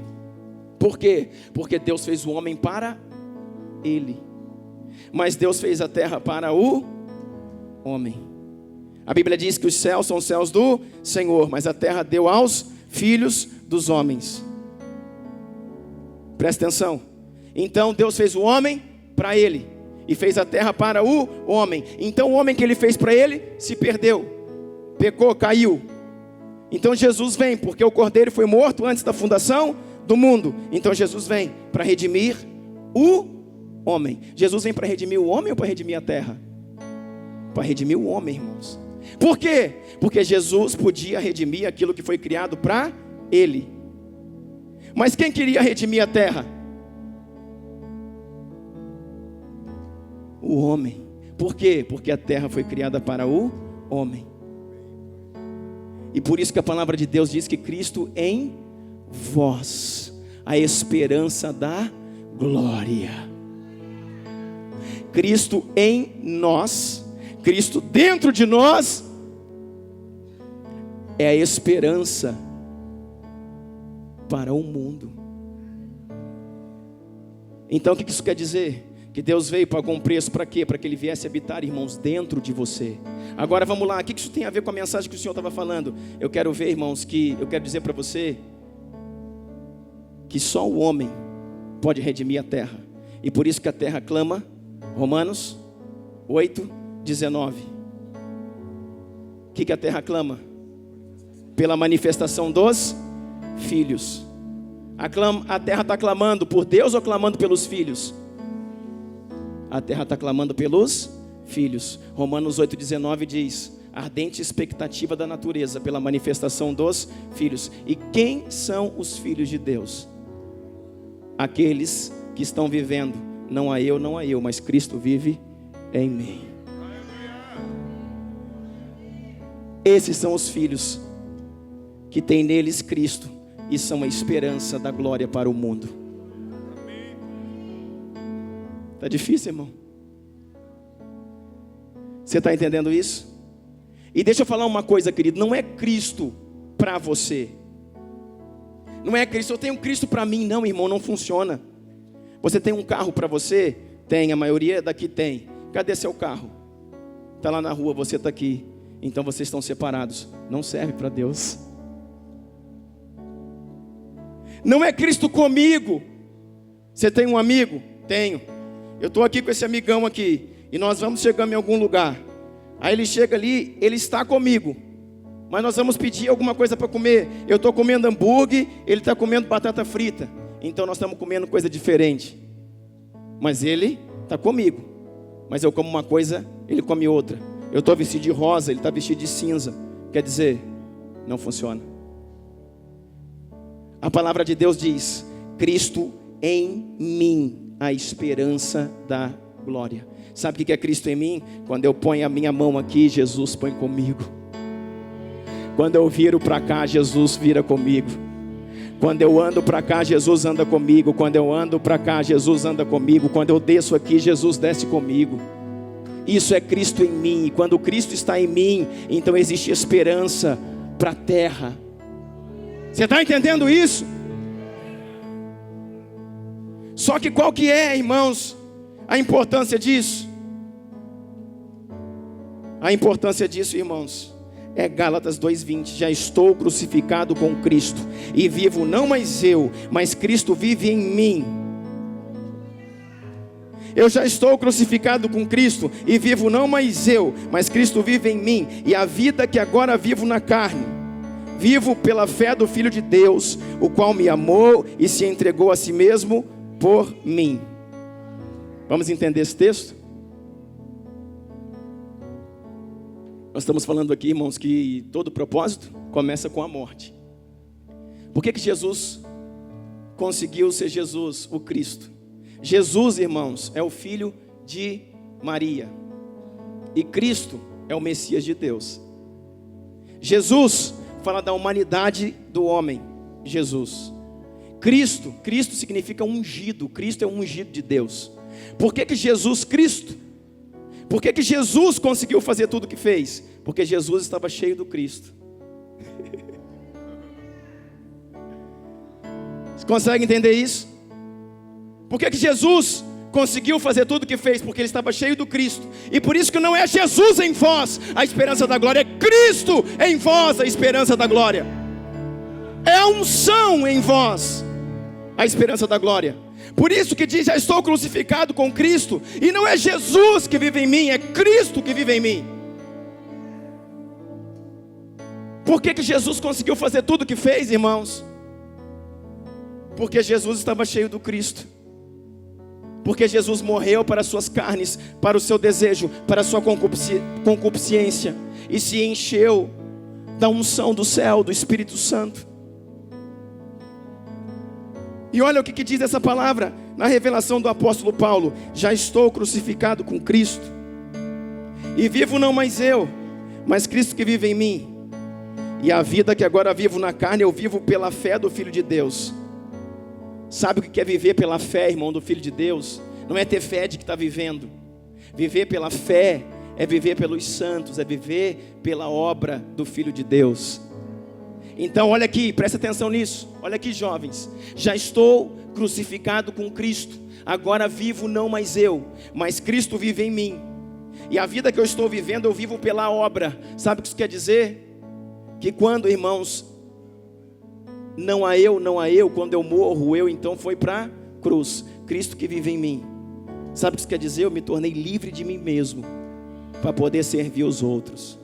Por quê? Porque Deus fez o homem para Ele, mas Deus fez a terra para o homem. A Bíblia diz que os céus são os céus do Senhor, mas a terra deu aos filhos dos homens. Presta atenção. Então Deus fez o homem para Ele e fez a terra para o homem. Então o homem que Ele fez para Ele se perdeu, pecou, caiu. Então Jesus vem, porque o cordeiro foi morto antes da fundação do mundo. Então Jesus vem para redimir o homem. Jesus vem para redimir o homem ou para redimir a terra? Para redimir o homem, irmãos. Por quê? Porque Jesus podia redimir aquilo que foi criado para Ele. Mas quem queria redimir a terra? O homem. Por quê? Porque a terra foi criada para o homem. E por isso que a palavra de Deus diz que Cristo em vós, a esperança da glória. Cristo em nós, Cristo dentro de nós, é a esperança para o mundo. Então o que isso quer dizer? Que Deus veio, pagou um preço para quê? Para que Ele viesse habitar, irmãos, dentro de você. Agora vamos lá, o que isso tem a ver com a mensagem que o Senhor estava falando? Eu quero ver, irmãos, eu quero dizer para você que só o homem pode redimir a terra. E por isso que a terra clama Romanos 8, 19. O que a terra clama? Pela manifestação dos filhos. A terra está clamando por Deus ou clamando pelos filhos? A terra está clamando pelos filhos. Romanos 8, 19 diz: ardente expectativa da natureza pela manifestação dos filhos. E quem são os filhos de Deus? Aqueles que estão vivendo, não a eu, mas Cristo vive em mim. Esses são os filhos que têm neles Cristo e são a esperança da glória para o mundo. Está difícil, irmão? Você está entendendo isso? E deixa eu falar uma coisa, querido. Não é Cristo para você. Não é Cristo, eu tenho Cristo para mim. Não, irmão, não funciona. Você tem um carro para você? Tem, a maioria daqui tem. Cadê seu carro? Está lá na rua, você está aqui. Então vocês estão separados. Não serve para Deus. Não é Cristo comigo. Você tem um amigo? Tenho. Eu estou aqui com esse amigão aqui. E nós vamos chegando em algum lugar. Aí ele chega ali, ele está comigo. Mas nós vamos pedir alguma coisa para comer. Eu estou comendo hambúrguer, ele está comendo batata frita. Então nós estamos comendo coisa diferente. Mas ele está comigo. Mas eu como uma coisa, ele come outra. Eu estou vestido de rosa, ele está vestido de cinza. Quer dizer, não funciona. A palavra de Deus diz: Cristo em mim, a esperança da glória. Sabe o que é Cristo em mim? Quando eu ponho a minha mão aqui, Jesus põe comigo. Quando eu viro para cá, Jesus vira comigo. Quando eu ando para cá, Jesus anda comigo. Quando eu ando para cá, Jesus anda comigo. Quando eu desço aqui, Jesus desce comigo. Isso é Cristo em mim. E quando Cristo está em mim, então existe esperança para a terra. Você está entendendo isso? Só que qual que é, irmãos, a importância disso? A importância disso, irmãos, é Gálatas 2:20. Já estou crucificado com Cristo, e vivo não mais eu, mas Cristo vive em mim. Eu já estou crucificado com Cristo, e vivo não mais eu, mas Cristo vive em mim. E a vida que agora vivo na carne, vivo pela fé do Filho de Deus, o qual me amou e se entregou a si mesmo por mim. Vamos entender esse texto? Nós estamos falando aqui, irmãos, que todo propósito começa com a morte. Por que Jesus conseguiu ser Jesus, o Cristo? Jesus, irmãos, é o filho de Maria. E Cristo é o Messias de Deus. Jesus fala da humanidade do homem. Jesus. Cristo significa ungido. Cristo é o ungido de Deus. Por que Jesus Cristo? Por que Jesus conseguiu fazer tudo o que fez? Porque Jesus estava cheio do Cristo. Você consegue entender isso? Por que Jesus conseguiu fazer tudo o que fez? Porque ele estava cheio do Cristo. E por isso que não é Jesus em vós a esperança da glória, é Cristo em vós a esperança da glória. É a unção em vós a esperança da glória. Por isso que diz: já estou crucificado com Cristo. E não é Jesus que vive em mim, é Cristo que vive em mim. Por que Jesus conseguiu fazer tudo o que fez, irmãos? Porque Jesus estava cheio do Cristo. Porque Jesus morreu para as suas carnes, para o seu desejo, para a sua concupiscência, e se encheu da unção do céu, do Espírito Santo. E olha o que diz essa palavra na revelação do apóstolo Paulo: já estou crucificado com Cristo, e vivo não mais eu, mas Cristo que vive em mim. E a vida que agora vivo na carne, eu vivo pela fé do Filho de Deus. Sabe o que é viver pela fé, irmão, do Filho de Deus? Não é ter fé de que está vivendo. Viver pela fé é viver pelos santos, é viver pela obra do Filho de Deus. Então olha aqui, presta atenção nisso. Olha aqui, jovens: já estou crucificado com Cristo, agora vivo não mais eu, mas Cristo vive em mim. E a vida que eu estou vivendo, eu vivo pela obra. Sabe o que isso quer dizer? Que quando, irmãos, não há eu, quando eu morro, eu então foi para a cruz. Cristo que vive em mim Sabe o que isso quer dizer? Eu me tornei livre de mim mesmo para poder servir os outros.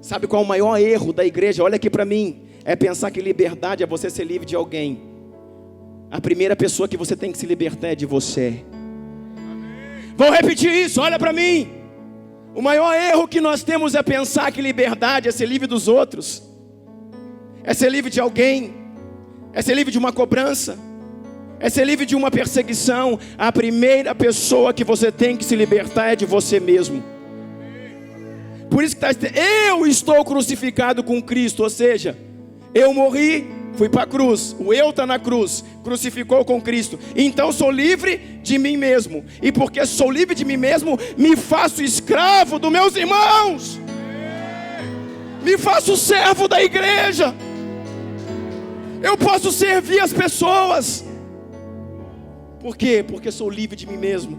Sabe qual é o maior erro da igreja? Olha aqui para mim. É pensar que liberdade é você ser livre de alguém. A primeira pessoa que você tem que se libertar é de você. Vou repetir isso, olha para mim. O maior erro que nós temos é pensar que liberdade é ser livre dos outros. É ser livre de alguém. É ser livre de uma cobrança. É ser livre de uma perseguição. A primeira pessoa que você tem que se libertar é de você mesmo. Por isso que está escrito, eu estou crucificado com Cristo. Ou seja, eu morri, fui para a cruz. O eu está na cruz, crucificou com Cristo. Então sou livre de mim mesmo. E porque sou livre de mim mesmo, me faço escravo dos meus irmãos. Me faço servo da igreja. Eu posso servir as pessoas. Por quê? Porque sou livre de mim mesmo,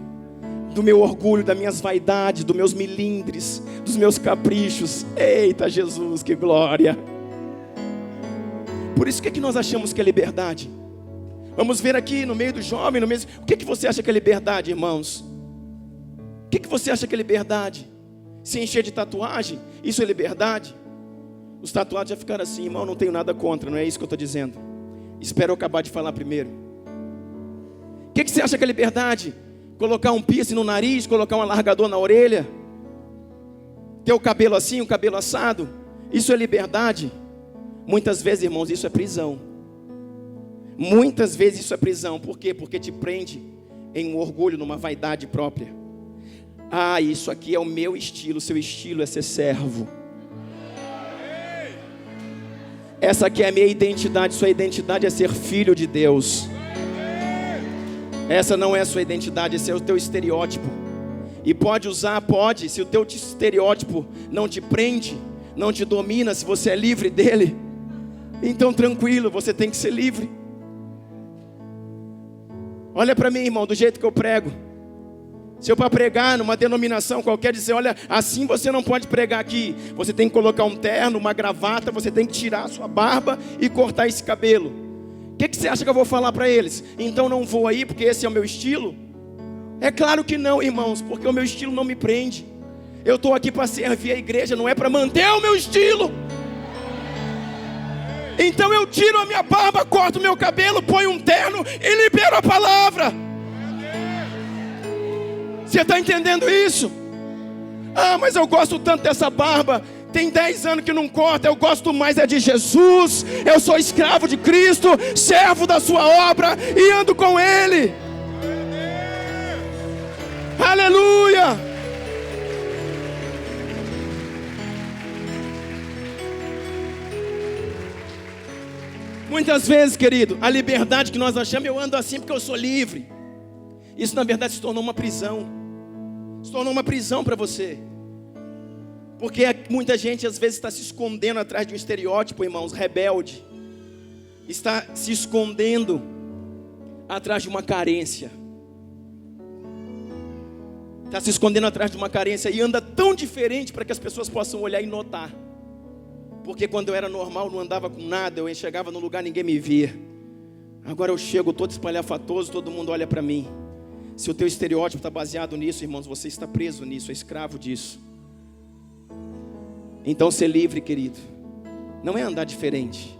do meu orgulho, das minhas vaidades, dos meus melindres, dos meus caprichos. Eita Jesus, que glória! Por isso, o que nós achamos que é liberdade? Vamos ver aqui no meio do jovem, no meio... O que você acha que é liberdade, irmãos? O que você acha que é liberdade? Se encher de tatuagem, isso é liberdade? Os tatuados já ficaram assim, irmão, não tenho nada contra, não é isso que eu estou dizendo. Espero eu acabar de falar primeiro. O que você acha que é liberdade? Colocar um piercing no nariz, colocar um alargador na orelha, ter o cabelo assim, o cabelo assado, isso é liberdade? Muitas vezes, irmãos, isso é prisão. Muitas vezes isso é prisão. Por quê? Porque te prende em um orgulho, numa vaidade própria. Ah, isso aqui é o meu estilo. Seu estilo é ser servo. Essa aqui é a minha identidade. Sua identidade é ser filho de Deus. Essa não é a sua identidade, esse é o teu estereótipo. E pode usar, pode. Se o teu estereótipo não te prende, não te domina, se você é livre dele, então tranquilo, você tem que ser livre. Olha para mim, irmão, do jeito que eu prego. Se eu para pregar numa denominação qualquer, dizer, olha, assim você não pode pregar aqui. Você tem que colocar um terno, uma gravata, você tem que tirar a sua barba e cortar esse cabelo. O que você acha que eu vou falar para eles? Então não vou aí porque esse é o meu estilo? É claro que não, irmãos, porque o meu estilo não me prende. Eu estou aqui para servir a igreja, não é para manter o meu estilo. Então eu tiro a minha barba, corto o meu cabelo, ponho um terno e libero a palavra. Você está entendendo isso? Ah, mas eu gosto tanto dessa barba. Tem 10 anos que não corta, eu gosto mais é de Jesus. Eu sou escravo de Cristo, servo da sua obra e ando com Ele. Aleluia! Muitas vezes, querido, a liberdade que nós achamos, eu ando assim porque eu sou livre. Isso na verdade se tornou uma prisão. Se tornou uma prisão para você. Porque muita gente às vezes está se escondendo atrás de um estereótipo, irmãos, rebelde. Está se escondendo atrás de uma carência. Está se escondendo atrás de uma carência e anda tão diferente para que as pessoas possam olhar e notar. Porque quando eu era normal, não andava com nada, eu chegava no lugar, ninguém me via. Agora eu chego todo espalhafatoso, todo mundo olha para mim. Se o teu estereótipo está baseado nisso, irmãos, você está preso nisso, é escravo disso. Então ser livre, querido, não é andar diferente.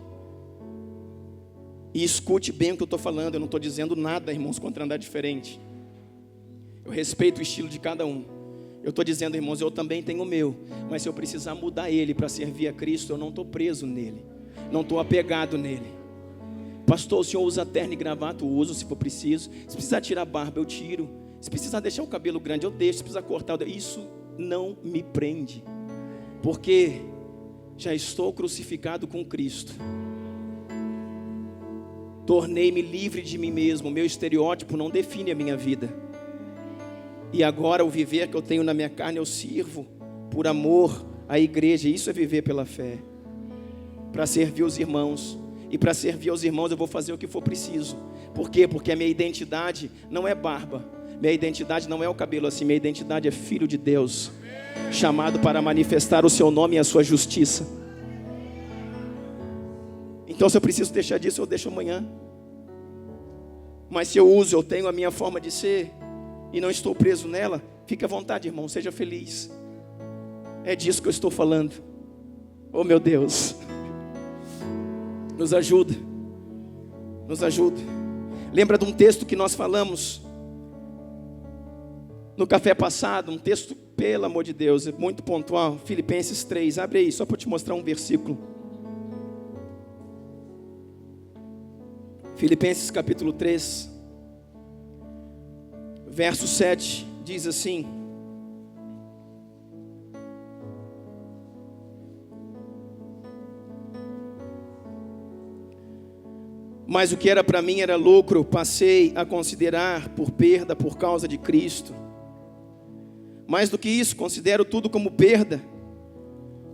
E escute bem o que eu estou falando, eu não estou dizendo nada, irmãos, contra andar diferente. Eu respeito o estilo de cada um. Eu estou dizendo, irmãos, eu também tenho o meu. Mas se eu precisar mudar ele para servir a Cristo, eu não estou preso nele. Não estou apegado nele. Pastor, o senhor usa terno e gravata? Eu uso se for preciso. Se precisar tirar a barba, eu tiro. Se precisar deixar o cabelo grande, eu deixo. Se precisar cortar, eu deixo. Isso não me prende. Porque já estou crucificado com Cristo. Tornei-me livre de mim mesmo. Meu estereótipo não define a minha vida. E agora o viver que eu tenho na minha carne, eu sirvo por amor à igreja. Isso é viver pela fé. Para servir os irmãos. E para servir aos irmãos eu vou fazer o que for preciso. Por quê? Porque a minha identidade não é barba. Minha identidade não é o cabelo assim. Minha identidade é filho de Deus. Chamado para manifestar o seu nome e a sua justiça. Então se eu preciso deixar disso, eu deixo amanhã. Mas se eu uso, eu tenho a minha forma de ser e não estou preso nela, fique à vontade, irmão, seja feliz. É disso que eu estou falando. Oh, meu Deus, nos ajuda, nos ajuda. Lembra de um texto que nós falamos no café passado, um texto, pelo amor de Deus, é muito pontual, Filipenses 3, abre aí, só para te mostrar um versículo. Filipenses capítulo 3, verso 7, diz assim: mas o que era para mim era lucro, passei a considerar por perda por causa de Cristo. Mais do que isso, considero tudo como perda,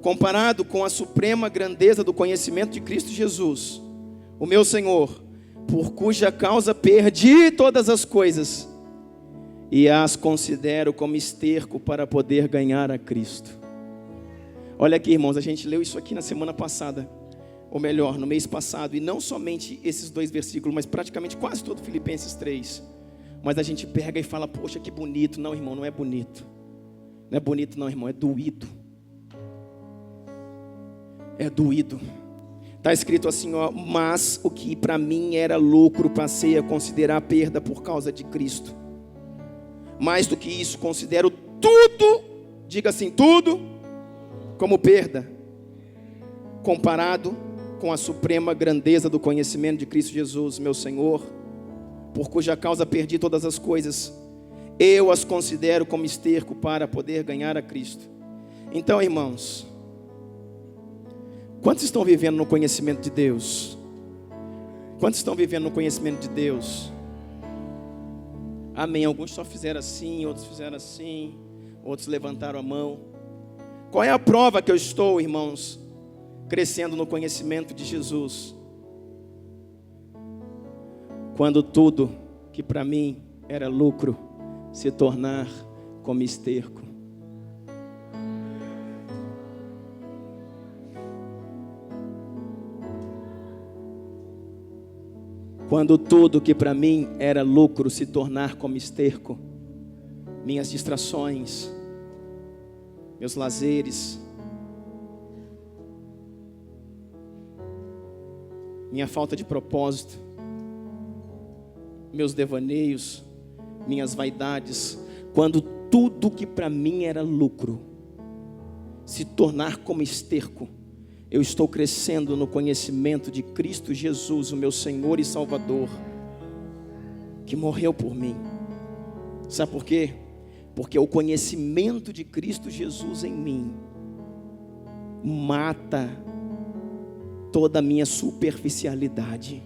comparado com a suprema grandeza do conhecimento de Cristo Jesus, o meu Senhor, por cuja causa perdi todas as coisas, e as considero como esterco para poder ganhar a Cristo. Olha aqui, irmãos, a gente leu isso aqui na semana passada, ou melhor, no mês passado, e não somente esses 2 versículos, mas praticamente quase todo Filipenses 3. Mas a gente pega e fala, poxa, que bonito. Não, irmão, não é bonito. Não é bonito não, irmão, é doído. É doído. Está escrito assim, ó: mas o que para mim era lucro, passei a considerar perda por causa de Cristo. Mais do que isso, considero tudo, diga assim, tudo, como perda, comparado com a suprema grandeza do conhecimento de Cristo Jesus, meu Senhor, por cuja causa perdi todas as coisas. Eu as considero como esterco para poder ganhar a Cristo. Então, irmãos, quantos estão vivendo no conhecimento de Deus? Quantos estão vivendo no conhecimento de Deus? Amém. Alguns só fizeram assim, outros fizeram assim, outros levantaram a mão. Qual é a prova que eu estou, irmãos, crescendo no conhecimento de Jesus? Quando tudo que para mim era lucro se tornar como esterco. Quando tudo que para mim era lucro se tornar como esterco, minhas distrações, meus lazeres, minha falta de propósito, meus devaneios, minhas vaidades, quando tudo que para mim era lucro se tornar como esterco, eu estou crescendo no conhecimento de Cristo Jesus, o meu Senhor e Salvador, que morreu por mim. Sabe por quê? Porque o conhecimento de Cristo Jesus em mim mata toda a minha superficialidade.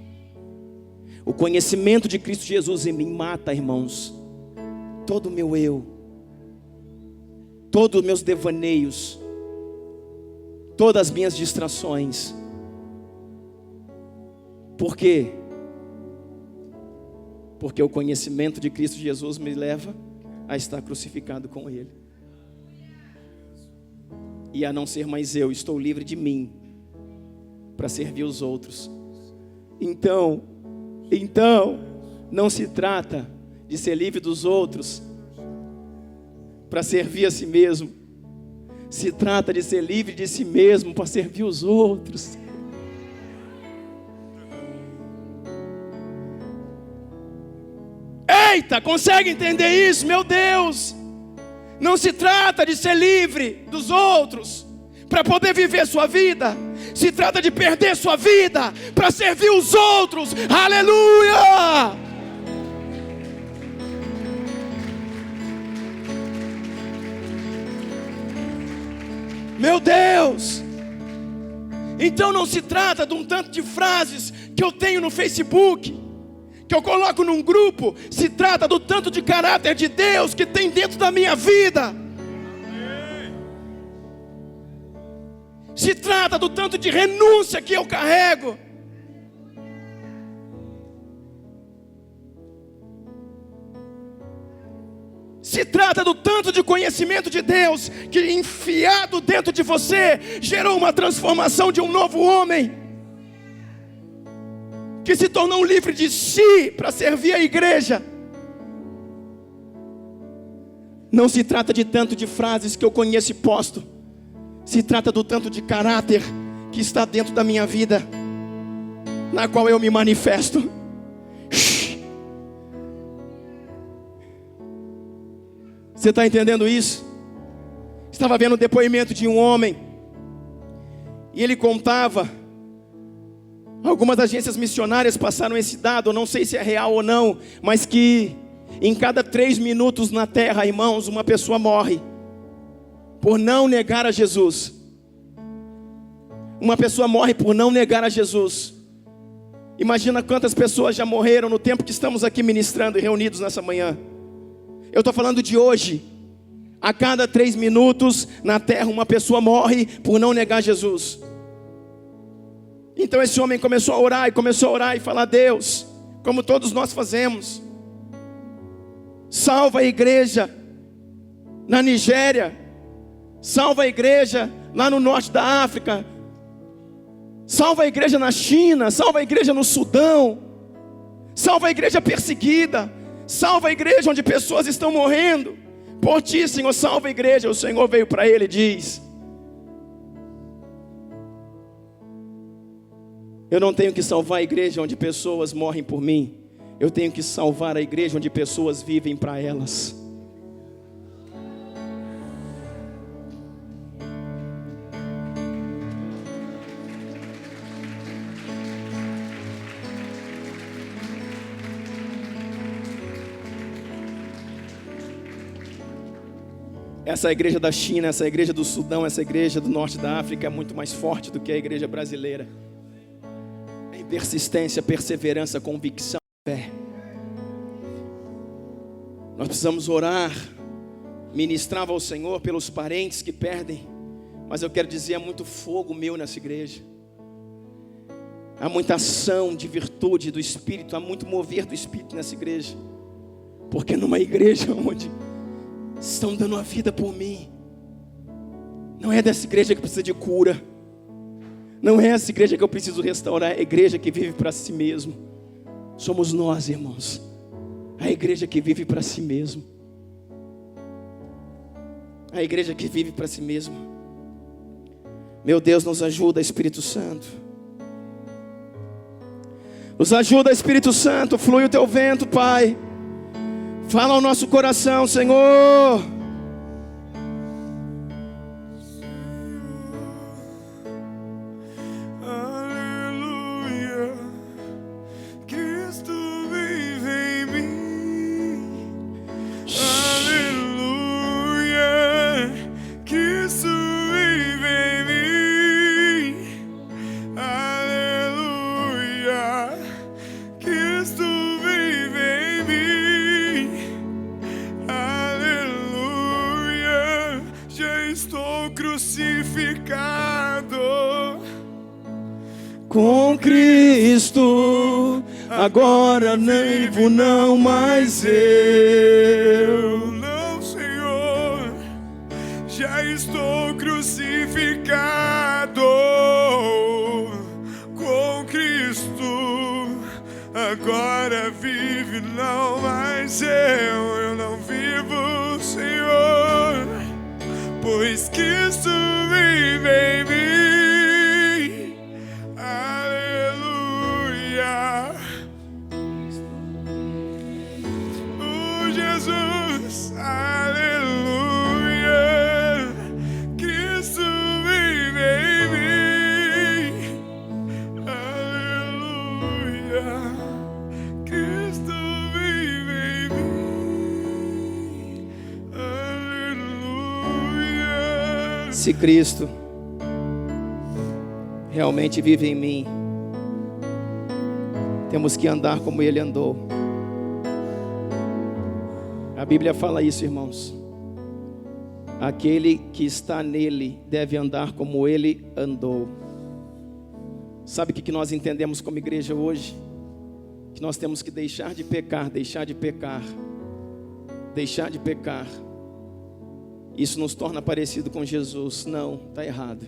O conhecimento de Cristo Jesus em mim mata, irmãos, todo o meu eu, todos os meus devaneios, todas as minhas distrações. Por quê? Porque o conhecimento de Cristo Jesus me leva a estar crucificado com Ele. E a não ser mais eu, estou livre de mim para servir os outros. Então, não se trata de ser livre dos outros para servir a si mesmo. Se trata de ser livre de si mesmo para servir os outros. Eita, consegue entender isso? Meu Deus! Não se trata de ser livre dos outros para poder viver sua vida. Se trata de perder sua vida para servir os outros. Aleluia! Meu Deus! Então não se trata de um tanto de frases que eu tenho no Facebook, que eu coloco num grupo. Se trata do tanto de caráter de Deus que tem dentro da minha vida. Se trata do tanto de renúncia que eu carrego. Se trata do tanto de conhecimento de Deus que, enfiado dentro de você, gerou uma transformação de um novo homem. que se tornou livre de si para servir a igreja. Não se trata de tanto de frases que eu conheço e posto. Se trata do tanto de caráter que está dentro da minha vida, na qual eu me manifesto. Você está entendendo isso? Estava vendo o depoimento de um homem, e ele contava, algumas agências missionárias passaram esse dado, eu não sei se é real ou não, mas que em cada 3 minutos na terra, irmãos, uma pessoa morre por não negar a Jesus. Uma pessoa morre por não negar a Jesus. Imagina quantas pessoas já morreram no tempo que estamos aqui ministrando e reunidos nessa manhã. Eu estou falando de hoje. A cada 3 minutos na terra uma pessoa morre por não negar Jesus. Então esse homem começou a orar e falar: Deus, como todos nós fazemos, salva a igreja na Nigéria, salva a igreja lá no norte da África, salva a igreja na China, salva a igreja no Sudão, salva a igreja perseguida, salva a igreja onde pessoas estão morrendo. Por ti, Senhor, salva a igreja. O Senhor veio para ele e diz: eu não tenho que salvar a igreja onde pessoas morrem por mim, eu tenho que salvar a igreja onde pessoas vivem para elas. Essa igreja da China, essa igreja do Sudão, essa igreja do norte da África é muito mais forte do que a igreja brasileira. É persistência, perseverança, convicção, fé. Nós precisamos orar, ministrar ao Senhor pelos parentes que perdem. Mas eu quero dizer, há muito fogo meu nessa igreja. Há muita ação de virtude do Espírito, há muito mover do Espírito nessa igreja. Porque numa igreja onde estão dando a vida por mim, não é dessa igreja que precisa de cura, não é essa igreja que eu preciso restaurar, é a igreja que vive para si mesmo. Somos nós, irmãos, a igreja que vive para si mesmo, a igreja que vive para si mesmo. Meu Deus, nos ajuda, Espírito Santo, nos ajuda, Espírito Santo, flui o teu vento, Pai. Fala ao nosso coração, Senhor. Aleluia, Cristo vive em mim. Aleluia, Cristo vive em mim. Aleluia, Cristo vive em mim. Estou crucificado Com Cristo, agora vivo não mais eu. Não, Senhor, já estou crucificado com Cristo, agora vive não mais eu não vivo, Senhor, pois Cristo vive em mim. Aleluia. Oh, Jesus, aleluia. Cristo vive em mim. Aleluia. Cristo vive em mim. Aleluia. Se Cristo realmente vive em mim, temos que andar como Ele andou. A Bíblia fala isso, irmãos. Aquele que está nele deve andar como Ele andou. Sabe o que nós entendemos como igreja hoje? Que nós temos que deixar de pecar, deixar de pecar, deixar de pecar. Isso nos torna parecido com Jesus. Não, está errado.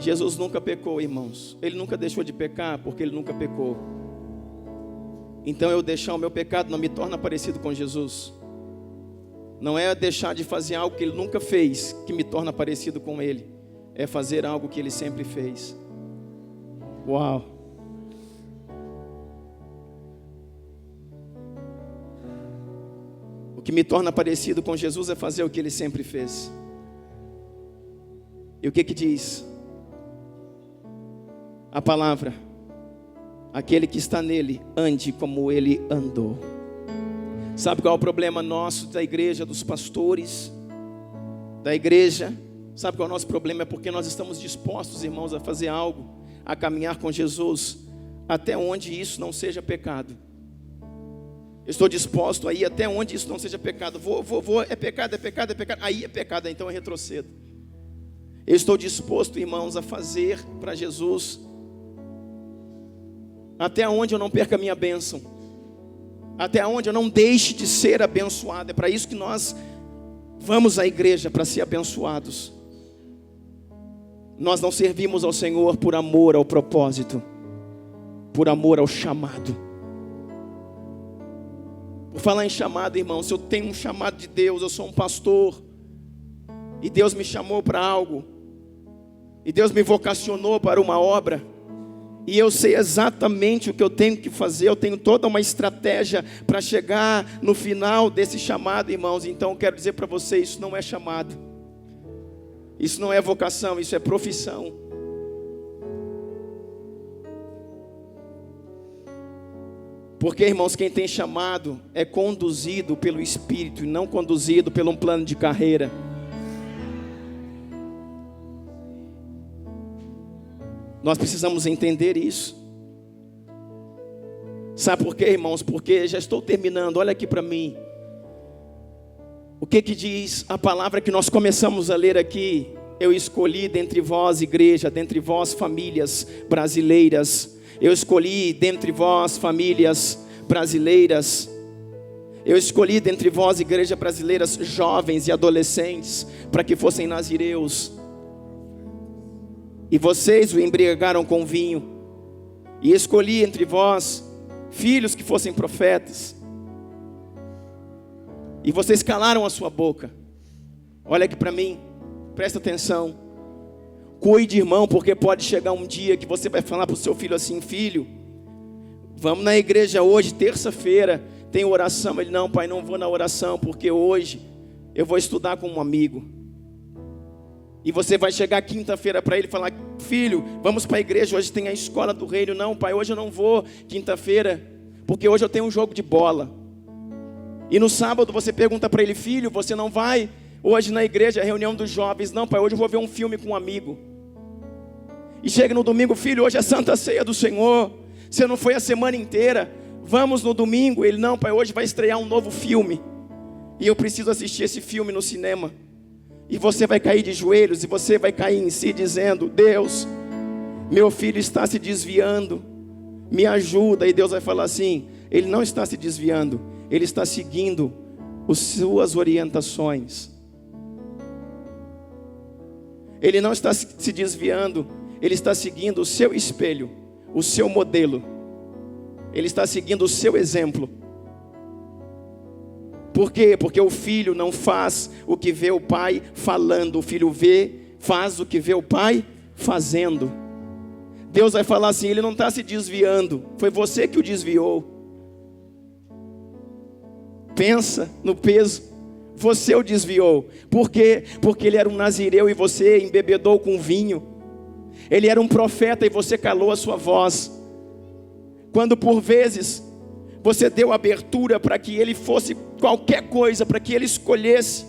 Jesus nunca pecou, irmãos. Ele nunca deixou de pecar porque ele nunca pecou. Então eu deixar o meu pecado não me torna parecido com Jesus. Não é deixar de fazer algo que ele nunca fez que me torna parecido com ele. É fazer algo que ele sempre fez. Uau! O que me torna parecido com Jesus é fazer o que ele sempre fez. E o que diz a palavra? Aquele que está nele, ande como ele andou. Sabe qual é o problema nosso da igreja, dos pastores, da igreja? Sabe qual é o nosso problema? É porque nós estamos dispostos, irmãos, a fazer algo, a caminhar com Jesus, até onde isso não seja pecado. Eu estou disposto a ir até onde isso não seja pecado. Vou, é pecado. Aí é pecado, então eu retrocedo. Eu estou disposto, irmãos, a fazer para Jesus até onde eu não perca a minha bênção, até onde eu não deixe de ser abençoado. É para isso que nós vamos à igreja, para ser abençoados. Nós não servimos ao Senhor por amor ao propósito, por amor ao chamado. Por falar em chamado, irmão, se eu tenho um chamado de Deus, eu sou um pastor, e Deus me chamou para algo, e Deus me vocacionou para uma obra, e eu sei exatamente o que eu tenho que fazer, eu tenho toda uma estratégia para chegar no final desse chamado, irmãos. Então eu quero dizer para vocês, isso não é chamado, isso não é vocação, isso é profissão. Porque, irmãos, quem tem chamado é conduzido pelo Espírito e não conduzido por um plano de carreira. Nós precisamos entender isso. Sabe por quê, irmãos? Porque já estou terminando, olha aqui para mim. O que diz a palavra que nós começamos a ler aqui? Eu escolhi dentre vós, igreja, dentre vós, famílias brasileiras. Eu escolhi dentre vós, famílias brasileiras. Eu escolhi dentre vós, igreja brasileiras, jovens e adolescentes, para que fossem nazireus. E vocês o embriagaram com vinho. E escolhi entre vós filhos que fossem profetas. E vocês calaram a sua boca. Olha aqui para mim, presta atenção. Cuide, irmão, porque pode chegar um dia que você vai falar para o seu filho assim: filho, vamos na igreja hoje, terça-feira, tem oração. Ele: não, pai, não vou na oração, porque hoje eu vou estudar com um amigo. E você vai chegar quinta-feira para ele e falar: filho, vamos para a igreja, hoje tem a escola do reino. Não, pai, hoje eu não vou quinta-feira, porque hoje eu tenho um jogo de bola. E no sábado você pergunta para ele: filho, você não vai hoje na igreja, a reunião dos jovens? Não, pai, hoje eu vou ver um filme com um amigo. E chega no domingo: filho, hoje é Santa Ceia do Senhor, você não foi a semana inteira, vamos no domingo. Ele: não, pai, hoje vai estrear um novo filme, e eu preciso assistir esse filme no cinema. E você vai cair de joelhos, e você vai cair em si dizendo: Deus, meu filho está se desviando, me ajuda. E Deus vai falar assim: ele não está se desviando, ele está seguindo as suas orientações. Ele não está se desviando, ele está seguindo o seu espelho, o seu modelo. Ele está seguindo o seu exemplo. Por quê? Porque o filho não faz o que vê o pai falando, o filho faz o que vê o pai fazendo. Deus vai falar assim: ele não está se desviando, foi você que o desviou. Pensa no peso, você o desviou. Por quê? Porque ele era um nazireu e você embebedou com vinho. Ele era um profeta e você calou a sua voz. Quando por vezes você deu abertura para que ele fosse qualquer coisa, para que ele escolhesse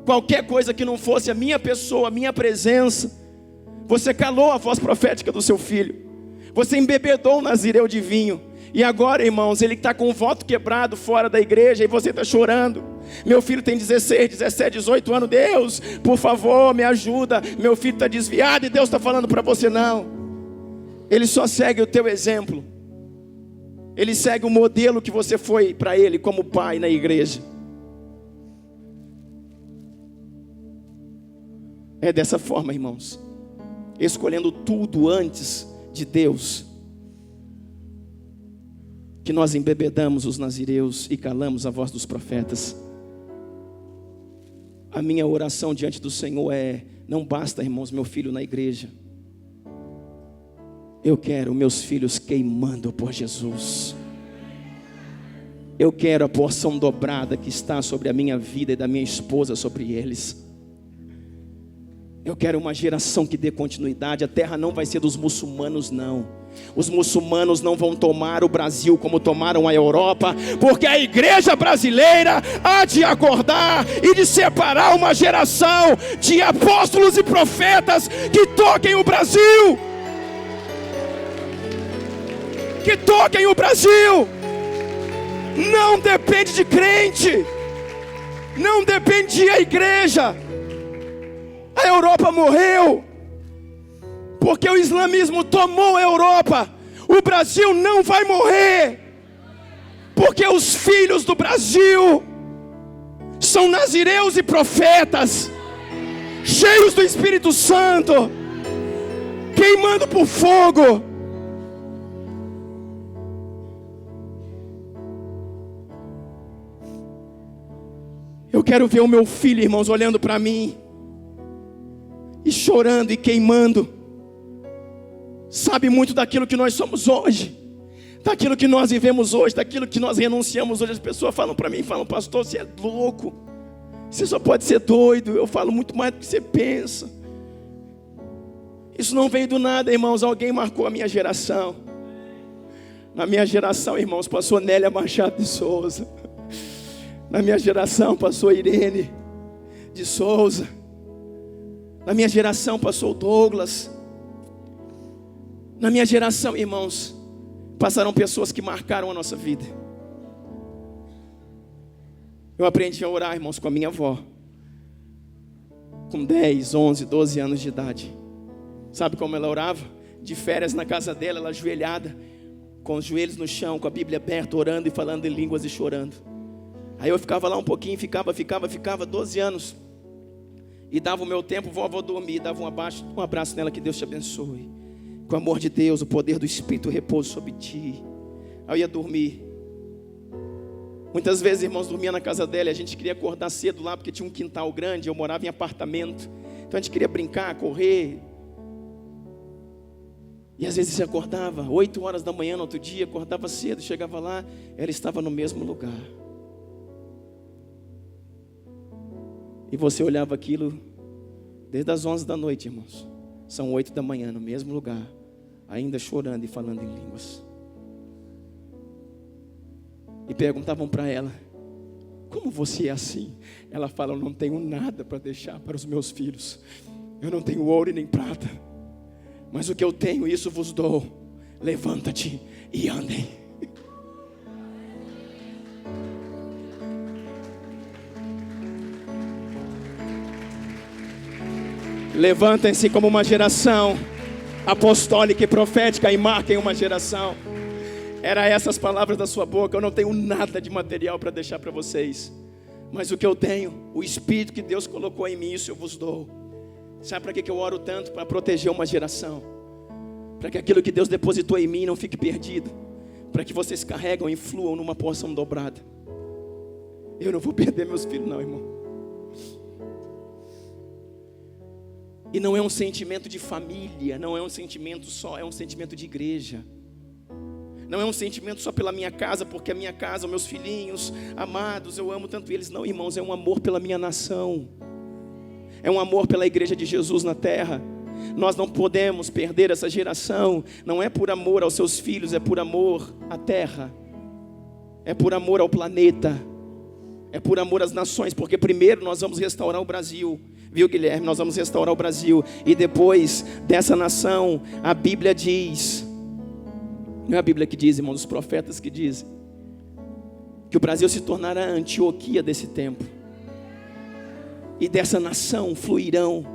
qualquer coisa que não fosse a minha pessoa, a minha presença. Você calou a voz profética do seu filho. Você embebedou o nazireu de vinho. E agora, irmãos, ele está com o voto quebrado fora da igreja e você está chorando. Meu filho tem 16, 17, 18 anos. Deus, por favor, me ajuda. Meu filho está desviado e Deus está falando para você: não. Ele só segue o teu exemplo. Ele segue o modelo que você foi para ele como pai na igreja. É dessa forma, irmãos. escolhendo tudo antes de Deus, que nós embebedamos os nazireus e calamos a voz dos profetas. A minha oração diante do Senhor é: não basta, irmãos, meu filho na igreja. Eu quero meus filhos queimando por Jesus. Eu quero a porção dobrada que está sobre a minha vida e da minha esposa sobre eles. Eu quero uma geração que dê continuidade. A terra não vai ser dos muçulmanos, não. Os muçulmanos não vão tomar o Brasil como tomaram a Europa, porque a igreja brasileira há de acordar e de separar uma geração de apóstolos e profetas que toquem o Brasil. Que toquem o Brasil. Não depende de crente, não depende da igreja. A Europa morreu porque o islamismo tomou a Europa. O Brasil não vai morrer, porque os filhos do Brasil são nazireus e profetas, cheios do Espírito Santo, queimando por fogo. Eu quero ver o meu filho, irmãos, olhando para mim e chorando e queimando. Sabe muito daquilo que nós somos hoje, daquilo que nós vivemos hoje, daquilo que nós renunciamos hoje. As pessoas falam para mim, falam: pastor, você é louco, você só pode ser doido. Eu falo: muito mais do que você pensa. Isso não veio do nada, irmãos. Alguém marcou a minha geração. Na minha geração, irmãos, passou Nélia Machado de Souza. Na minha geração passou Irene de Souza. Na minha geração passou Douglas. Na minha geração, irmãos, passaram pessoas que marcaram a nossa vida. Eu aprendi a orar, irmãos, com a minha avó, com 10, 11, 12 anos de idade. Sabe como ela orava? De férias na casa dela, ela ajoelhada, com os joelhos no chão, com a Bíblia aberta, orando e falando em línguas e chorando. Aí eu ficava lá um pouquinho, ficava 12 anos. E dava o meu tempo, vou dormir, dava um abraço nela: que Deus te abençoe. Com o amor de Deus, o poder do Espírito repousa sobre ti. Aí eu ia dormir. Muitas vezes, irmãos, dormia na casa dela e a gente queria acordar cedo lá, porque tinha um quintal grande, eu morava em apartamento. Então a gente queria brincar, correr. E às vezes você acordava 8 horas da manhã no outro dia, acordava cedo, chegava lá, ela estava no mesmo lugar. E você olhava aquilo desde as 11 da noite, irmãos. São 8 da manhã, no mesmo lugar, ainda chorando e falando em línguas. E perguntavam para ela: como você é assim? Ela fala: eu não tenho nada para deixar para os meus filhos. Eu não tenho ouro e nem prata, mas o que eu tenho, isso vos dou. Levanta-te e andem. Levantem-se como uma geração apostólica e profética e marquem uma geração. Era essas palavras da sua boca: eu não tenho nada de material para deixar para vocês, mas o que eu tenho, o Espírito que Deus colocou em mim, isso eu vos dou. Sabe para que eu oro tanto? Para proteger uma geração, para que aquilo que Deus depositou em mim não fique perdido, para que vocês carregam e fluam numa porção dobrada. Eu não vou perder meus filhos não, irmão. E não é um sentimento de família, não é um sentimento só, é um sentimento de igreja. Não é um sentimento só pela minha casa, porque a minha casa, meus filhinhos amados, eu amo tanto eles. Não, irmãos, é um amor pela minha nação. É um amor pela igreja de Jesus na terra. Nós não podemos perder essa geração. Não é por amor aos seus filhos, é por amor à terra. É por amor ao planeta. É por amor às nações, porque primeiro nós vamos restaurar o Brasil. Viu, Guilherme? Nós vamos restaurar o Brasil. E depois dessa nação, a Bíblia diz, não é a Bíblia que diz, irmão, os profetas que dizem, que o Brasil se tornará a Antioquia desse tempo. E dessa nação fluirão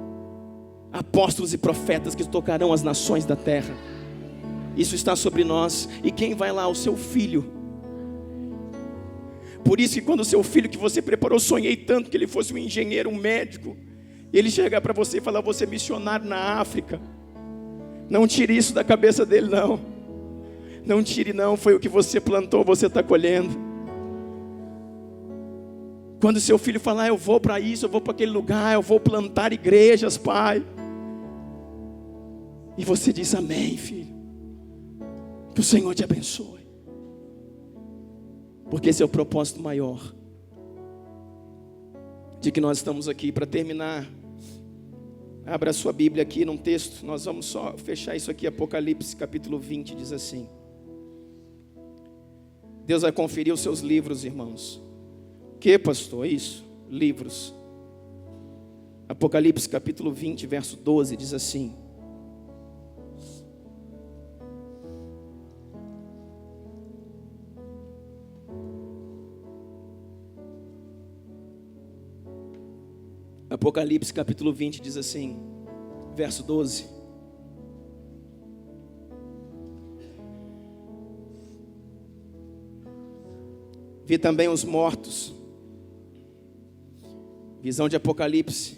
apóstolos e profetas que tocarão as nações da terra. Isso está sobre nós. E quem vai lá? O seu filho. Por isso que quando o seu filho que você preparou, sonhei tanto que ele fosse um engenheiro, um médico, ele chegar para você e falar: você é missionário na África, Não tire isso da cabeça dele, não. Não tire, não. Foi o que você plantou, você está colhendo. Quando seu filho falar, eu vou para isso, eu vou para aquele lugar, eu vou plantar igrejas, pai. E você diz, amém, filho. Que o Senhor te abençoe. Porque esse é o propósito maior de que nós estamos aqui. Para terminar, abra a sua Bíblia aqui num texto. Nós vamos só fechar isso aqui. Apocalipse capítulo 20 diz assim. Deus vai conferir os seus livros, irmãos. O que, pastor? Isso, livros. Apocalipse capítulo 20 verso 12 diz assim. Apocalipse capítulo 20 diz assim, verso 12. Vi também os mortos. Visão de Apocalipse,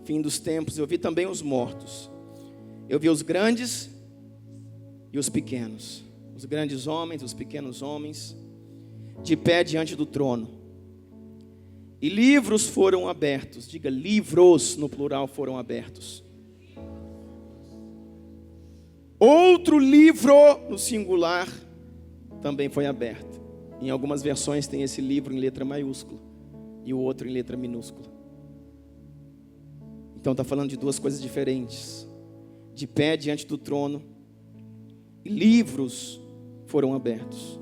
fim dos tempos. Eu vi também os mortos. Eu vi os grandes e os pequenos. Os grandes homens, os pequenos homens, de pé diante do trono. E livros foram abertos. Diga, livros no plural foram abertos. Outro livro no singular também foi aberto. Em algumas versões tem esse livro em letra maiúscula e o outro em letra minúscula. Então está falando de duas coisas diferentes. De pé diante do trono, e livros foram abertos.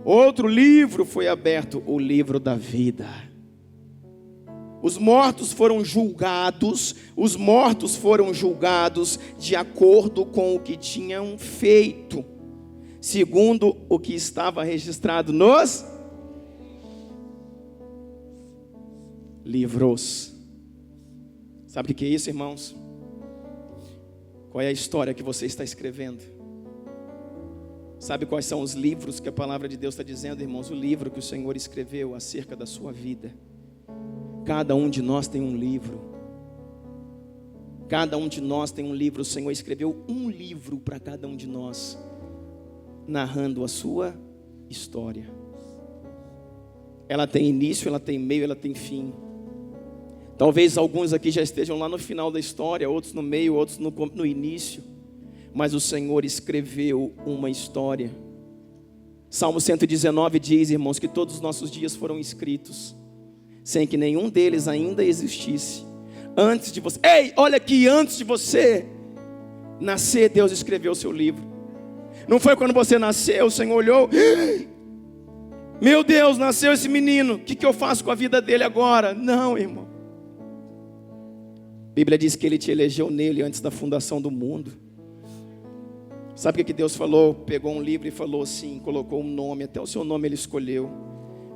Outro livro foi aberto, o livro da vida. Os mortos foram julgados de acordo com o que tinham feito, segundo o que estava registrado nos livros. Sabe o que é isso, irmãos? Qual é a história que você está escrevendo? Sabe quais são os livros que a palavra de Deus está dizendo, irmãos? O livro que o Senhor escreveu acerca da sua vida. Cada um de nós tem um livro. Cada um de nós tem um livro. O Senhor escreveu um livro para cada um de nós, narrando a sua história. Ela tem início, ela tem meio, ela tem fim. Talvez alguns aqui já estejam lá no final da história, outros no meio, outros no início. Mas o Senhor escreveu uma história. Salmo 119 diz, irmãos, que todos os nossos dias foram escritos, sem que nenhum deles ainda existisse. Antes de você, olha aqui, antes de você nascer, Deus escreveu o seu livro. Não foi quando você nasceu, o Senhor olhou, meu Deus, nasceu esse menino, o que eu faço com a vida dele agora? Não, irmão. A Bíblia diz que Ele te elegeu nele antes da fundação do mundo. Sabe o que Deus falou? Pegou um livro e falou assim, colocou um nome, até o seu nome Ele escolheu.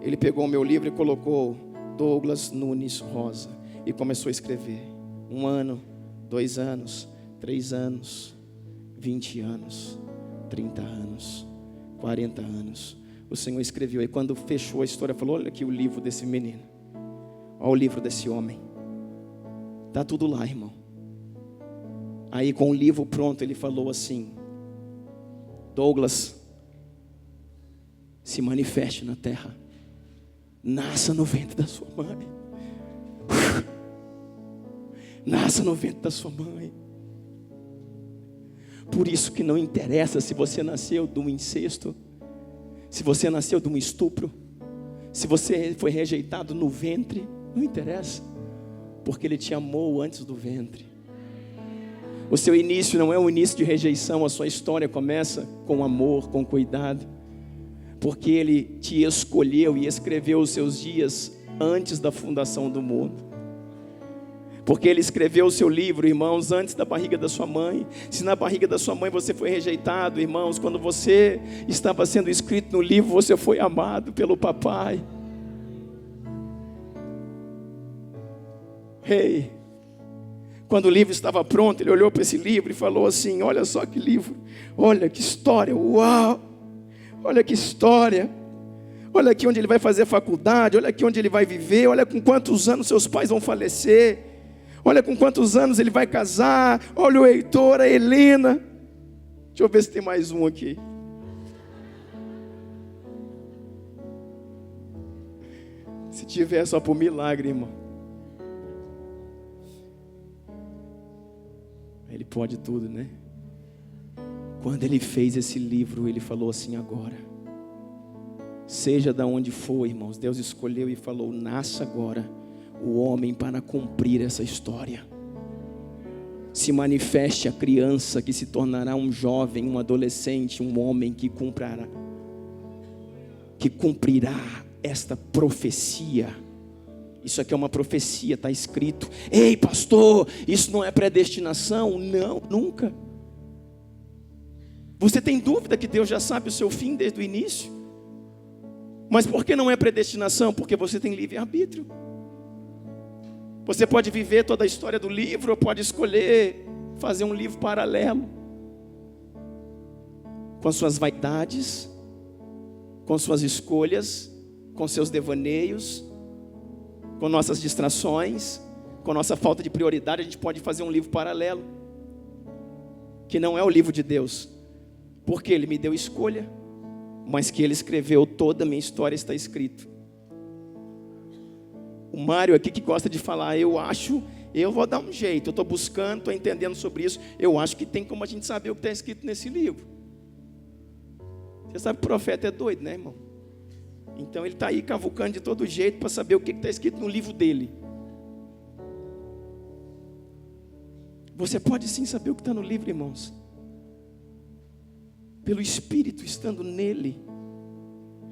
Ele pegou o meu livro e colocou Douglas Nunes Rosa e começou a escrever. 1 ano, 2 anos, 3 anos, 20 anos, 30 anos, 40 anos. O Senhor escreveu. E quando fechou a história, falou, olha aqui o livro desse menino. Olha o livro desse homem. Está tudo lá, irmão. Aí com o livro pronto, ele falou assim, Douglas, se manifeste na terra. Nasça no ventre da sua mãe. Nasça no ventre da sua mãe. Por isso que não interessa se você nasceu de um incesto, se você nasceu de um estupro, se você foi rejeitado no ventre, não interessa, porque Ele te amou antes do ventre. O seu início não é um início de rejeição, a sua história começa com amor, com cuidado, porque Ele te escolheu e escreveu os seus dias antes da fundação do mundo. Porque Ele escreveu o seu livro, irmãos, antes da barriga da sua mãe. Se na barriga da sua mãe você foi rejeitado, irmãos, quando você estava sendo escrito no livro, você foi amado pelo papai. Quando o livro estava pronto, ele olhou para esse livro e falou assim, olha só que livro, olha que história, uau, olha que história, olha aqui onde ele vai fazer faculdade, olha aqui onde ele vai viver, olha com quantos anos seus pais vão falecer, olha com quantos anos ele vai casar, olha o Heitor, a Helena, Deixa eu ver se tem mais um aqui. Se tiver, é só por milagre, irmão. Ele pode tudo, né? Quando ele fez esse livro, ele falou assim: agora, seja da onde for, irmãos, Deus escolheu e falou: nasça agora o homem para cumprir essa história. Se manifeste a criança que se tornará um jovem, um adolescente, um homem que cumprirá esta profecia. Isso aqui é uma profecia, está escrito. Ei, pastor, isso não é predestinação? Não, nunca. Você tem dúvida que Deus já sabe o seu fim desde o início? Mas por que não é predestinação? Porque você tem livre-arbítrio. Você pode viver toda a história do livro, ou pode escolher fazer um livro paralelo, com suas vaidades, com suas escolhas, com seus devaneios, com nossas distrações, com nossa falta de prioridade. A gente pode fazer um livro paralelo, que não é o livro de Deus, porque Ele me deu escolha, mas que Ele escreveu toda a minha história, está escrito. O Mário aqui que gosta de falar: eu vou dar um jeito, eu estou buscando, estou entendendo sobre isso, eu acho que tem como a gente saber o que está escrito nesse livro. Você sabe que o profeta é doido, né, irmão? Então ele está aí cavucando de todo jeito para saber o que está escrito no livro dele. Você pode sim saber o que está no livro, irmãos, pelo Espírito estando nele.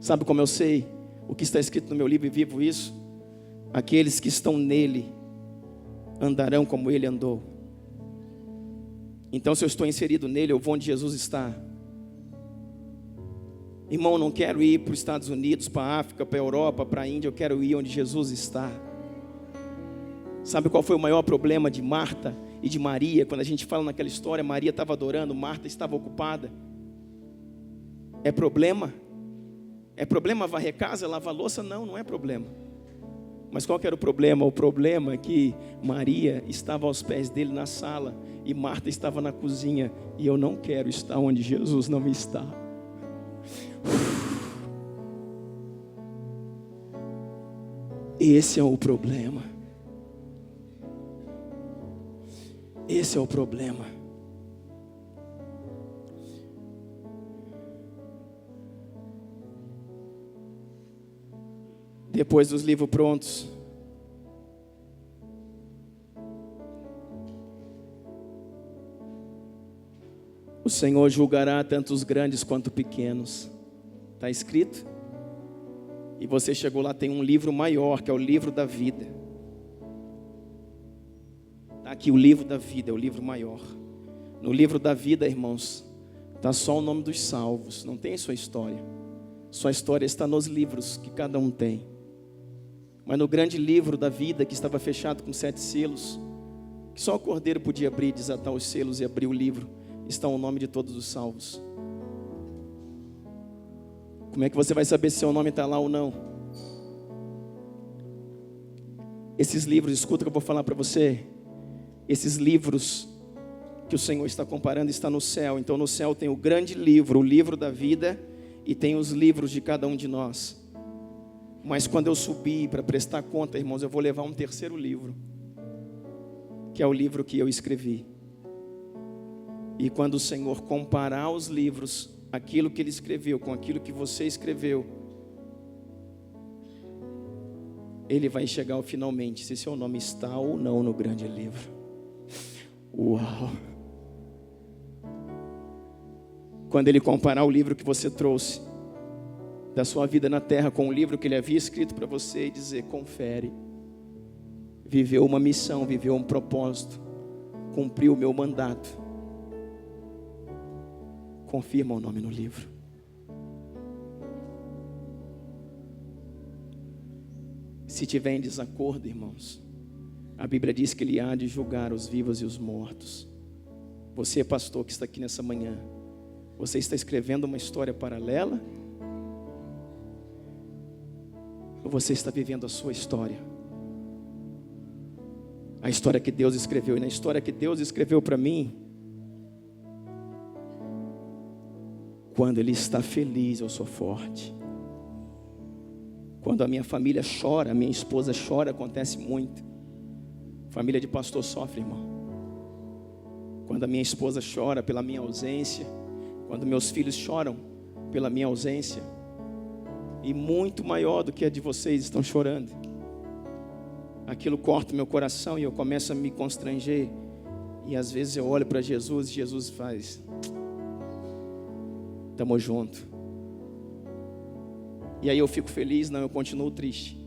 Sabe como eu sei o que está escrito no meu livro e vivo isso? Aqueles que estão nele andarão como ele andou. Então, se eu estou inserido nele, eu vou onde Jesus está. Irmão, eu não quero ir para os Estados Unidos, para a África, para a Europa, para a Índia. Eu quero ir onde Jesus está. Sabe qual foi o maior problema de Marta e de Maria? Quando a gente fala naquela história, Maria estava adorando, Marta estava ocupada. É problema? É problema varrer casa, lavar louça? Não, não é problema. Mas qual que era o problema? O problema é que Maria estava aos pés dele na sala e Marta estava na cozinha. E eu não quero estar onde Jesus não está. Esse é o problema. Esse é o problema. Depois dos livros prontos, o Senhor julgará tanto os grandes quanto pequenos. Está escrito? E você chegou lá, tem um livro maior, que é o livro da vida. Está aqui o livro da vida, é o livro maior. No livro da vida, irmãos, está só o nome dos salvos, não tem sua história. Sua história está nos livros que cada um tem. Mas no grande livro da vida, que estava fechado com 7 selos, que só o Cordeiro podia abrir, desatar os selos e abrir o livro, está o nome de todos os salvos. Como é que você vai saber se seu nome está lá ou não? Esses livros, escuta o que eu vou falar para você. Esses livros que o Senhor está comparando está no céu. Então no céu tem o grande livro, o livro da vida, e tem os livros de cada um de nós. Mas quando eu subir para prestar conta, irmãos, eu vou levar um terceiro livro, que é o livro que eu escrevi. E quando o Senhor comparar os livros, aquilo que Ele escreveu com aquilo que você escreveu, Ele vai chegar ao finalmente, se seu nome está ou não no grande livro. Uau! Quando Ele comparar o livro que você trouxe da sua vida na terra com o livro que Ele havia escrito para você, e dizer: confere, viveu uma missão, viveu um propósito, cumpriu o meu mandato, confirma o nome no livro. Se tiver em desacordo, irmãos, a Bíblia diz que Ele há de julgar os vivos e os mortos. Você, pastor, que está aqui nessa manhã, você está escrevendo uma história paralela? Ou você está vivendo a sua história? A história que Deus escreveu. E na história que Deus escreveu para mim, Quando Ele está feliz, eu sou forte. Quando a minha família chora, a minha esposa chora, acontece muito. Família de pastor sofre, irmão. Quando a minha esposa chora pela minha ausência, quando meus filhos choram pela minha ausência, e muito maior do que a de vocês estão chorando, aquilo corta o meu coração e eu começo a me constranger. E às vezes eu olho para Jesus e Jesus faz: tamo junto. E aí eu fico feliz? Não, eu continuo triste.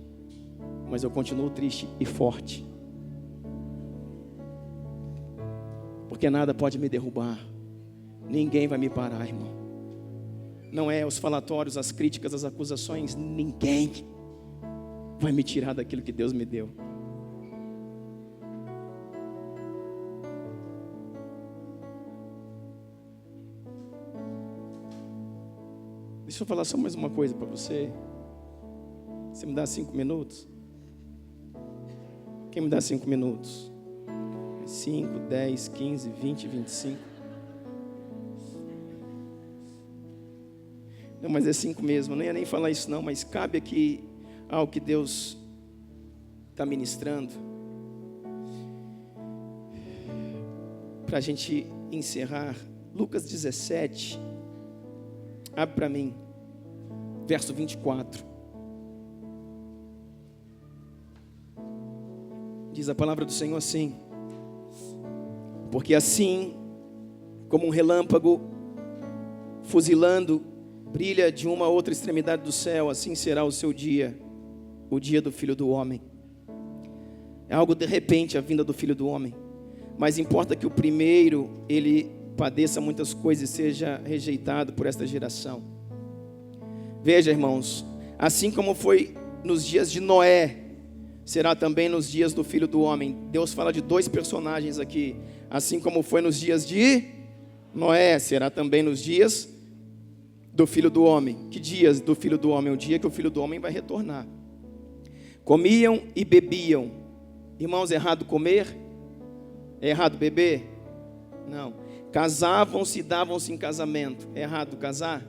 Mas eu continuo triste e forte. Porque nada pode me derrubar. Ninguém vai me parar, irmão. Não é os falatórios, as críticas, as acusações. Ninguém vai me tirar daquilo que Deus me deu. Deixa eu falar só mais uma coisa para você. Você me dá 5 minutos? Quem me dá 5 minutos? 5, 10, 15, 20, 25. Não, mas é 5 mesmo. Eu não ia nem falar isso não, mas cabe aqui ao que Deus está ministrando. Para a gente encerrar. Lucas 17. Abre para mim. Verso 24. Diz a palavra do Senhor assim: porque assim como um relâmpago fuzilando brilha de uma a outra extremidade do céu, assim será o seu dia, o dia do Filho do Homem. É algo de repente a vinda do Filho do Homem. Mas importa que o primeiro ele padeça muitas coisas e seja rejeitado por esta geração. Veja, irmãos, assim como foi nos dias de Noé, será também nos dias do Filho do Homem. Deus fala de 2 personagens aqui. Assim como foi nos dias de Noé, será também nos dias do Filho do Homem. Que dias do Filho do Homem? O dia que o Filho do Homem vai retornar. Comiam e bebiam. Irmãos, é errado comer? É errado beber? Não. Casavam-se e davam-se em casamento. É errado casar?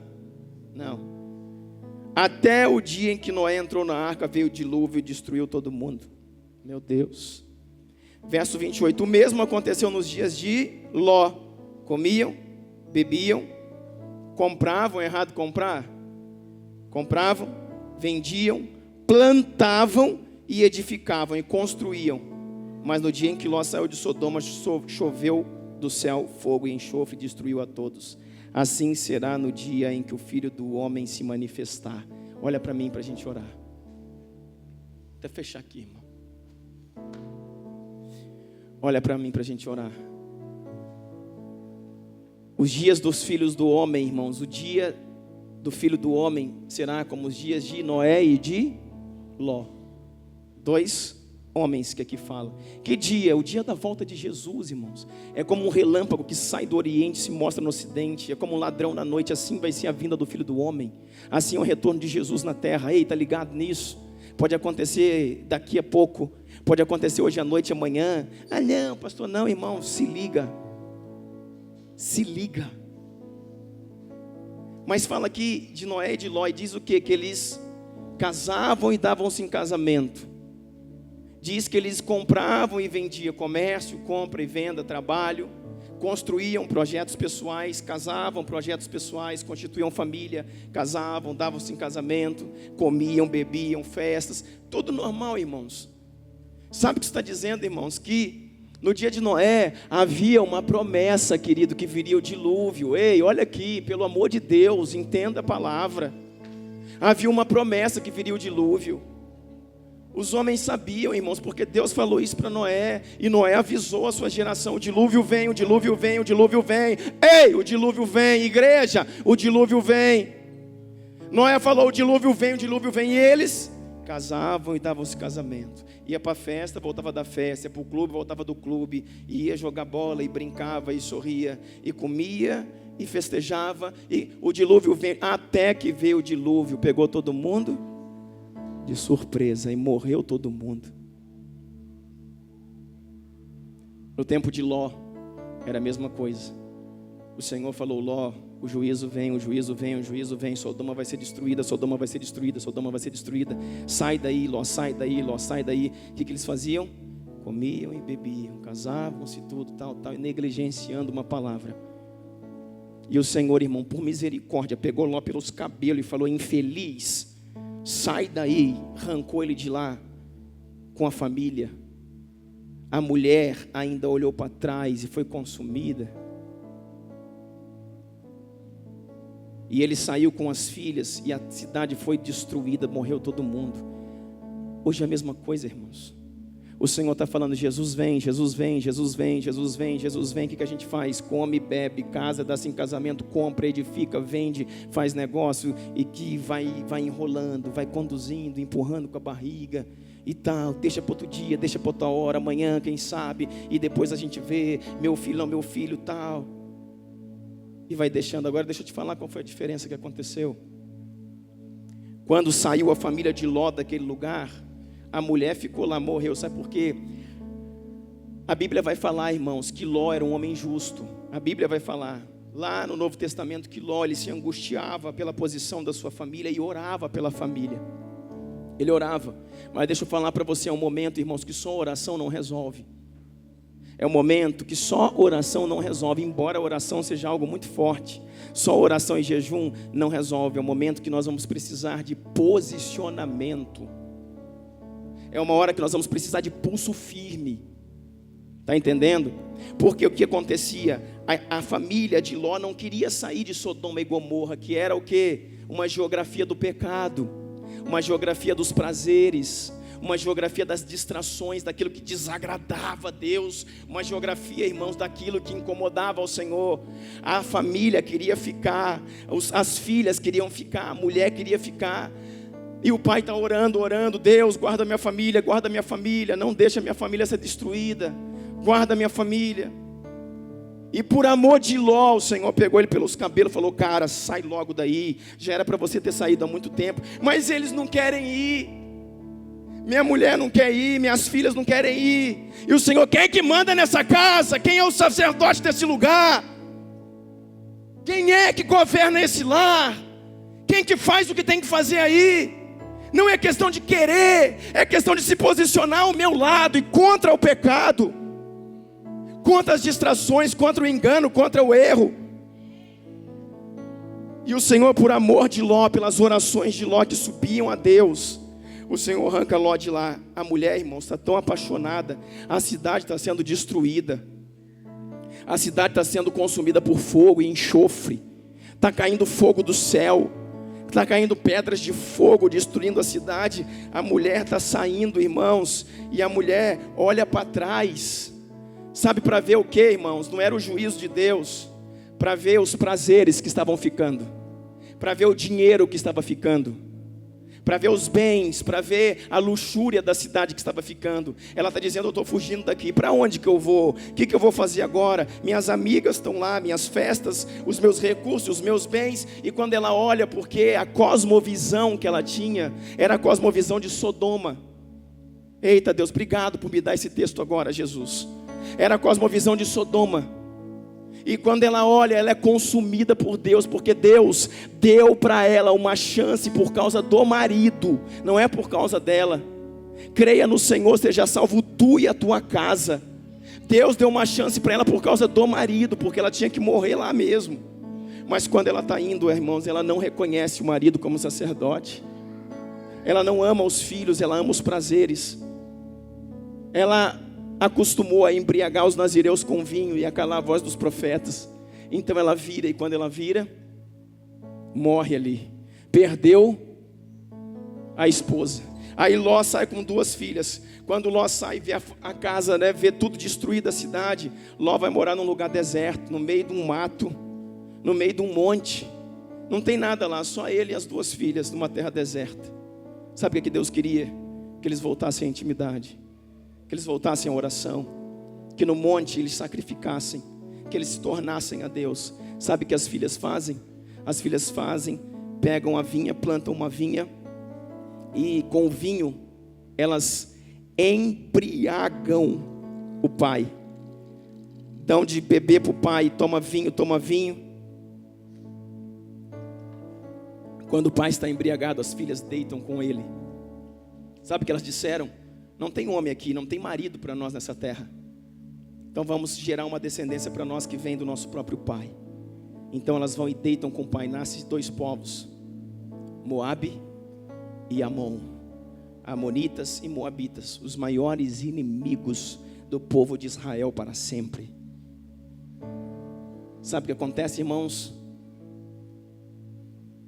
Não. Até o dia em que Noé entrou na arca, veio o dilúvio e destruiu todo mundo. Meu Deus. Verso 28. O mesmo aconteceu nos dias de Ló. Comiam, bebiam, compravam. É errado comprar? Compravam, vendiam, plantavam e edificavam e construíam. Mas no dia em que Ló saiu de Sodoma, choveu do céu fogo e enxofre e destruiu a todos. Assim será no dia em que o Filho do Homem se manifestar. Olha para mim para a gente orar. Até fechar aqui, irmão. Olha para mim para a gente orar. Os dias dos filhos do homem, irmãos, o dia do Filho do Homem será como os dias de Noé e de Ló. 2 homens que aqui falam. Que dia? O dia da volta de Jesus, irmãos. É como um relâmpago que sai do Oriente e se mostra no Ocidente. É como um ladrão na noite. Assim vai ser a vinda do Filho do Homem. Assim é o retorno de Jesus na terra. Ei, está ligado nisso? Pode acontecer daqui a pouco. Pode acontecer hoje à noite, amanhã. Ah não, pastor, não, irmão. Se liga. Se liga. Mas fala aqui de Noé e de Ló. E diz o quê? Que eles casavam e davam-se em casamento. Diz que eles compravam e vendiam, comércio, compra e venda, trabalho, construíam projetos pessoais, casavam, projetos pessoais, constituíam família, casavam, davam-se em casamento, comiam, bebiam, festas, tudo normal, irmãos. Sabe o que está dizendo, irmãos? Que no dia de Noé havia uma promessa, querido, que viria o dilúvio. Ei, olha aqui, pelo amor de Deus, entenda a palavra. Havia uma promessa que viria o dilúvio. Os homens sabiam, irmãos, porque Deus falou isso para Noé. E Noé avisou a sua geração: o dilúvio vem, o dilúvio vem, o dilúvio vem. Ei, o dilúvio vem, igreja, o dilúvio vem. Noé falou: o dilúvio vem, o dilúvio vem. E eles casavam e davam-se casamento. Ia para a festa, voltava da festa. Ia para o clube, voltava do clube. Ia jogar bola e brincava e sorria. E comia e festejava. E o dilúvio vem, até que veio o dilúvio, pegou todo mundo de surpresa e morreu todo mundo. No tempo de Ló era a mesma coisa. o Senhor falou: Ló, o juízo vem, o juízo vem, o juízo vem, Sodoma vai ser destruída, Sodoma vai ser destruída, Sodoma vai ser destruída. Sai daí, Ló, sai daí, Ló, sai daí. O que eles faziam? Comiam e bebiam, casavam-se, tudo, tal, tal, e negligenciando uma palavra. E o Senhor, irmão, por misericórdia, pegou Ló pelos cabelos e falou: infeliz, sai daí. Arrancou ele de lá com a família. A mulher ainda olhou para trás e foi consumida. E ele saiu com as filhas e a cidade foi destruída, morreu todo mundo. Hoje é a mesma coisa, irmãos. O Senhor está falando: Jesus vem, Jesus vem, Jesus vem, Jesus vem, Jesus vem. O que a gente faz? Come, bebe, casa, dá-se em casamento, compra, edifica, vende, faz negócio e que vai enrolando, vai conduzindo, empurrando com a barriga e tal. Deixa para outro dia, deixa para outra hora, amanhã, quem sabe, e depois a gente vê, meu filho, não, meu filho, tal. E vai deixando. Agora deixa eu te falar qual foi a diferença que aconteceu. Quando saiu a família de Ló daquele lugar, a mulher ficou lá, morreu. Sabe por quê? A Bíblia vai falar, irmãos, que Ló era um homem justo. A Bíblia vai falar lá no Novo Testamento que Ló, ele se angustiava pela posição da sua família e orava pela família. Ele orava. Mas deixa eu falar para você, é um momento, irmãos, que só oração não resolve. É um momento que só oração não resolve, embora a oração seja algo muito forte. Só oração e jejum não resolve. É um momento que nós vamos precisar de posicionamento. É uma hora que nós vamos precisar de pulso firme. Está entendendo? Porque o que acontecia? A família de Ló não queria sair de Sodoma e Gomorra, que era o quê? Uma geografia do pecado, uma geografia dos prazeres, uma geografia das distrações, daquilo que desagradava a Deus, uma geografia, irmãos, daquilo que incomodava ao Senhor. A família queria ficar, as filhas queriam ficar, a mulher queria ficar, e o pai está orando, Deus, guarda minha família, não deixa minha família ser destruída, guarda minha família. E por amor de Ló, o Senhor pegou ele pelos cabelos e falou: cara, sai logo daí, já era para você ter saído há muito tempo, mas eles não querem ir. Minha mulher não quer ir, minhas filhas não querem ir. E o Senhor: quem é que manda nessa casa? Quem é o sacerdote desse lugar? Quem é que governa esse lar? Quem que faz o que tem que fazer aí? Não é questão de querer, é questão de se posicionar ao meu lado e contra o pecado, contra as distrações, contra o engano, contra o erro. E o Senhor, por amor de Ló, pelas orações de Ló que subiam a Deus, o Senhor arranca Ló de lá. A mulher, irmãos, está tão apaixonada. A cidade está sendo destruída. A cidade está sendo consumida por fogo e enxofre. Está caindo fogo do céu. Está caindo pedras de fogo, destruindo a cidade. A mulher está saindo, irmãos. E a mulher olha para trás. Sabe para ver o que, irmãos? Não era o juízo de Deus. Para ver os prazeres que estavam ficando. Para ver o dinheiro que estava ficando. Para ver os bens, para ver a luxúria da cidade que estava ficando. Ela está dizendo: eu estou fugindo daqui, para onde que eu vou? O que eu vou fazer agora? Minhas amigas estão lá, minhas festas, os meus recursos, os meus bens. E quando ela olha, porque a cosmovisão que ela tinha era a cosmovisão de Sodoma. Eita Deus, obrigado por me dar esse texto agora, Jesus. Era a cosmovisão de Sodoma. E quando ela olha, ela é consumida por Deus, porque Deus deu para ela uma chance por causa do marido, não é por causa dela. Creia no Senhor, seja salvo tu e a tua casa. Deus deu uma chance para ela por causa do marido, porque ela tinha que morrer lá mesmo. Mas quando ela está indo, irmãos, ela não reconhece o marido como sacerdote. Ela não ama os filhos, ela ama os prazeres. Ela acostumou a embriagar os nazireus com vinho e a calar a voz dos profetas. Então ela vira, e quando ela vira, morre ali. Perdeu a esposa. Aí Ló sai com 2 filhas. Quando Ló sai e vê a casa, né, vê tudo destruído, a cidade, Ló vai morar num lugar deserto, no meio de um mato, no meio de um monte. Não tem nada lá, só ele e as 2 filhas, numa terra deserta. Sabe o que Deus queria? Que eles voltassem à intimidade, que eles voltassem à oração, que no monte eles sacrificassem, que eles se tornassem a Deus. Sabe o que as filhas fazem? As filhas pegam a vinha, plantam uma vinha, e com o vinho elas embriagam o pai. dão de beber para o pai, toma vinho, toma vinho. Quando o pai está embriagado, as filhas deitam com ele. Sabe o que elas disseram? Não tem homem aqui, não tem marido para nós nessa terra. Então vamos gerar uma descendência para nós que vem do nosso próprio pai. Então elas vão e deitam com o pai. Nascem 2 povos, Moabe e Amon. Amonitas e Moabitas, os maiores inimigos do povo de Israel para sempre. Sabe o que acontece, irmãos?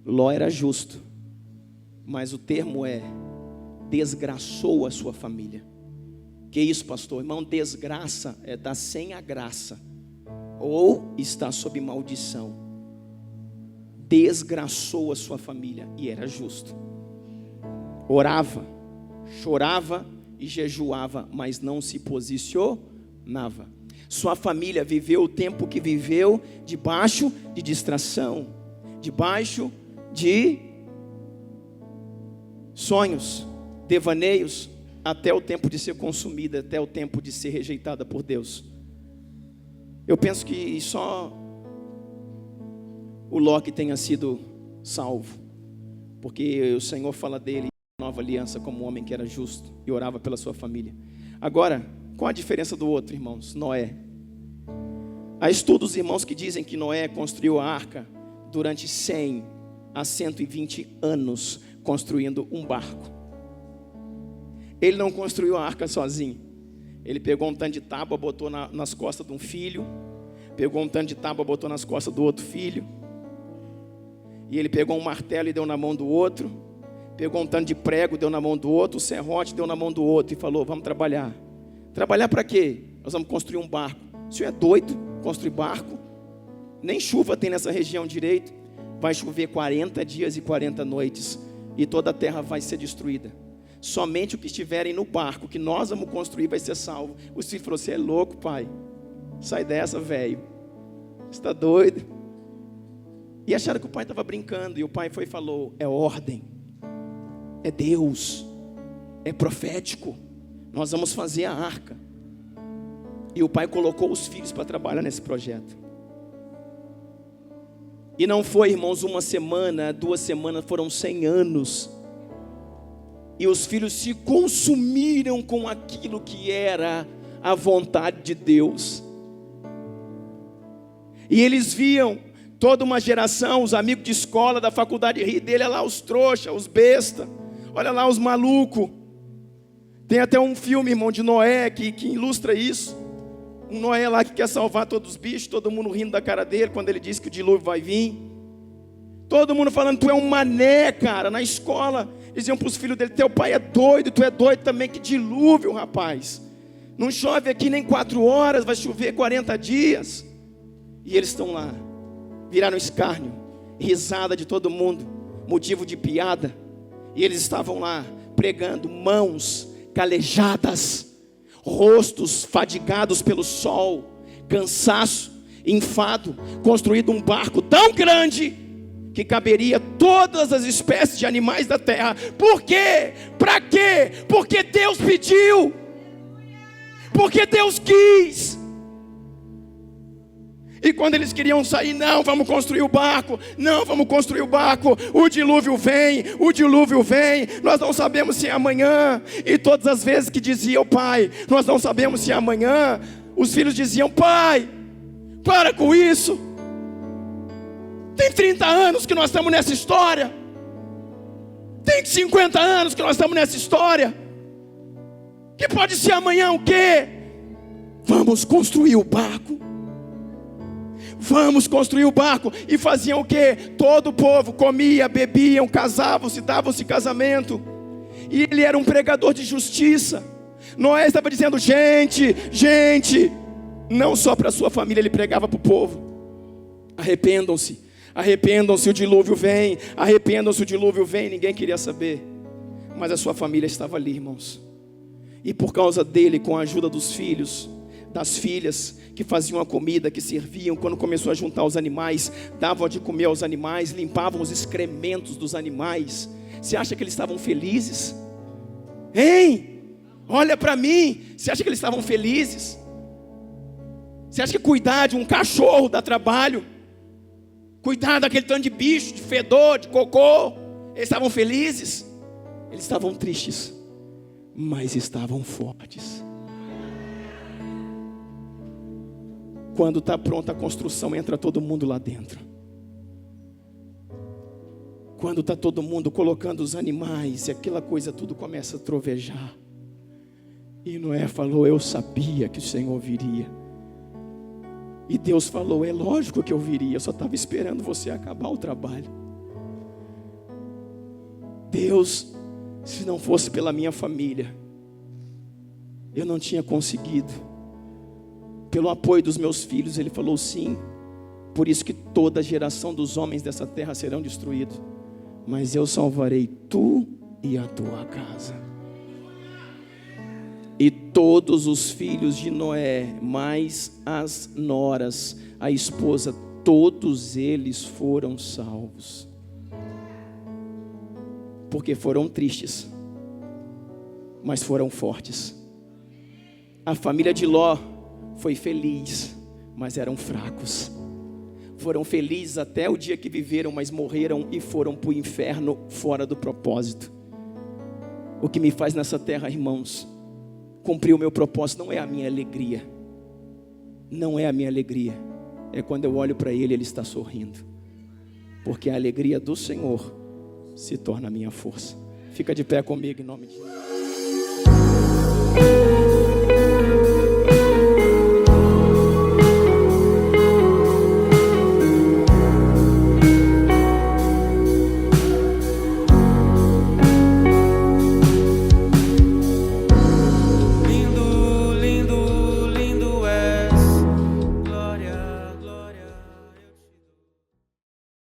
Ló era justo, mas o termo é desgraçou a sua família. Que isso, pastor? Irmão, desgraça é estar sem a graça, ou está sob maldição. Desgraçou a sua família, e era justo. Orava, chorava e jejuava, mas não se posicionava. Sua família viveu o tempo que viveu debaixo de distração, debaixo de sonhos, devaneios, até o tempo de ser consumida, até o tempo de ser rejeitada por Deus. Eu penso que só o Ló que tenha sido salvo, porque o Senhor fala dele, nova aliança, como um homem que era justo e orava pela sua família. Agora, qual a diferença do outro, irmãos? Noé. Há estudos, irmãos, que dizem que Noé construiu a arca durante 100 a 120 anos, construindo um barco. Ele não construiu a arca sozinho. Ele pegou um tanto de tábua, botou nas costas de um filho, pegou um tanto de tábua, botou nas costas do outro filho, e ele pegou um martelo e deu na mão do outro, pegou um tanto de prego, deu na mão do outro, o serrote deu na mão do outro, e falou: vamos trabalhar. Trabalhar para quê? Nós vamos construir um barco. O senhor é doido? Construir barco? Nem chuva tem nessa região direito. Vai chover 40 dias e 40 noites, e toda a terra vai ser destruída. Somente o que estiverem no barco que nós vamos construir vai ser salvo. O filho falou: você é louco, pai? Sai dessa, velho. Você está doido? E acharam que o pai estava brincando. E o pai foi e falou: é ordem, é Deus, é profético. Nós vamos fazer a arca. E o pai colocou os filhos para trabalhar nesse projeto. E não foi, irmãos, uma semana, 2 semanas, foram 100 anos. E os filhos se consumiram com aquilo que era a vontade de Deus. E eles viam toda uma geração, os amigos de escola, da faculdade, rir dele. Olha lá os trouxas, os bestas, olha lá os malucos. Tem até um filme, irmão, de Noé que ilustra isso. Um Noé lá que quer salvar todos os bichos, todo mundo rindo da cara dele quando ele diz que o dilúvio vai vir. Todo mundo falando: tu é um mané, cara. Na escola diziam para os filhos dele: teu pai é doido, tu é doido também, que dilúvio, rapaz. Não chove aqui nem 4 horas, vai chover 40 dias. E eles estão lá, viraram escárnio, risada de todo mundo, motivo de piada. E eles estavam lá pregando, mãos calejadas, rostos fadigados pelo sol, cansaço, enfado, construído um barco tão grande que caberia todas as espécies de animais da terra. Por quê? Para quê? Porque Deus pediu, porque Deus quis. E quando eles queriam sair: não, vamos construir o barco, não, vamos construir o barco, o dilúvio vem, nós não sabemos se é amanhã. E todas as vezes que diziam: pai, nós não sabemos se é amanhã, os filhos diziam: pai, para com isso, tem 30 anos que nós estamos nessa história, tem 50 anos que nós estamos nessa história, que pode ser amanhã o quê? Vamos construir o barco. Vamos construir o barco. E faziam o quê? Todo o povo comia, bebiam, casavam-se, davam-se casamento. E ele era um pregador de justiça. Noé estava dizendo: gente, não só para a sua família, ele pregava para o povo: arrependam-se, o dilúvio vem, arrependam-se, o dilúvio vem. Ninguém queria saber, mas a sua família estava ali, irmãos. E por causa dele, com a ajuda dos filhos, das filhas, que faziam a comida, que serviam, quando começou a juntar os animais, davam de comer aos animais, limpavam os excrementos dos animais. Você acha que eles estavam felizes? Hein? Olha para mim. Você acha que eles estavam felizes? Você acha que cuidar de um cachorro dá trabalho? Cuidar daquele tanto de bicho, de fedor, de cocô? Eles estavam felizes? Eles estavam tristes, mas estavam fortes. Quando está pronta a construção, entra todo mundo lá dentro. Quando está todo mundo colocando os animais, e aquela coisa tudo começa a trovejar. E Noé falou: eu sabia que o Senhor viria. E Deus falou: é lógico que eu viria, eu só estava esperando você acabar o trabalho. Deus, se não fosse pela minha família, eu não tinha conseguido. Pelo apoio dos meus filhos, Ele falou sim. Por isso que toda a geração dos homens dessa terra serão destruídos. Mas eu salvarei tu e a tua casa. E todos os filhos de Noé, mais as noras, a esposa, todos eles foram salvos. Porque foram tristes, mas foram fortes. A família de Ló foi feliz, mas eram fracos. Foram felizes até o dia que viveram, mas morreram e foram para o inferno fora do propósito. O que me faz nessa terra, irmãos, cumprir o meu propósito não é a minha alegria. Não é a minha alegria. É quando eu olho para Ele, Ele está sorrindo. Porque a alegria do Senhor se torna a minha força. Fica de pé comigo em nome de Jesus.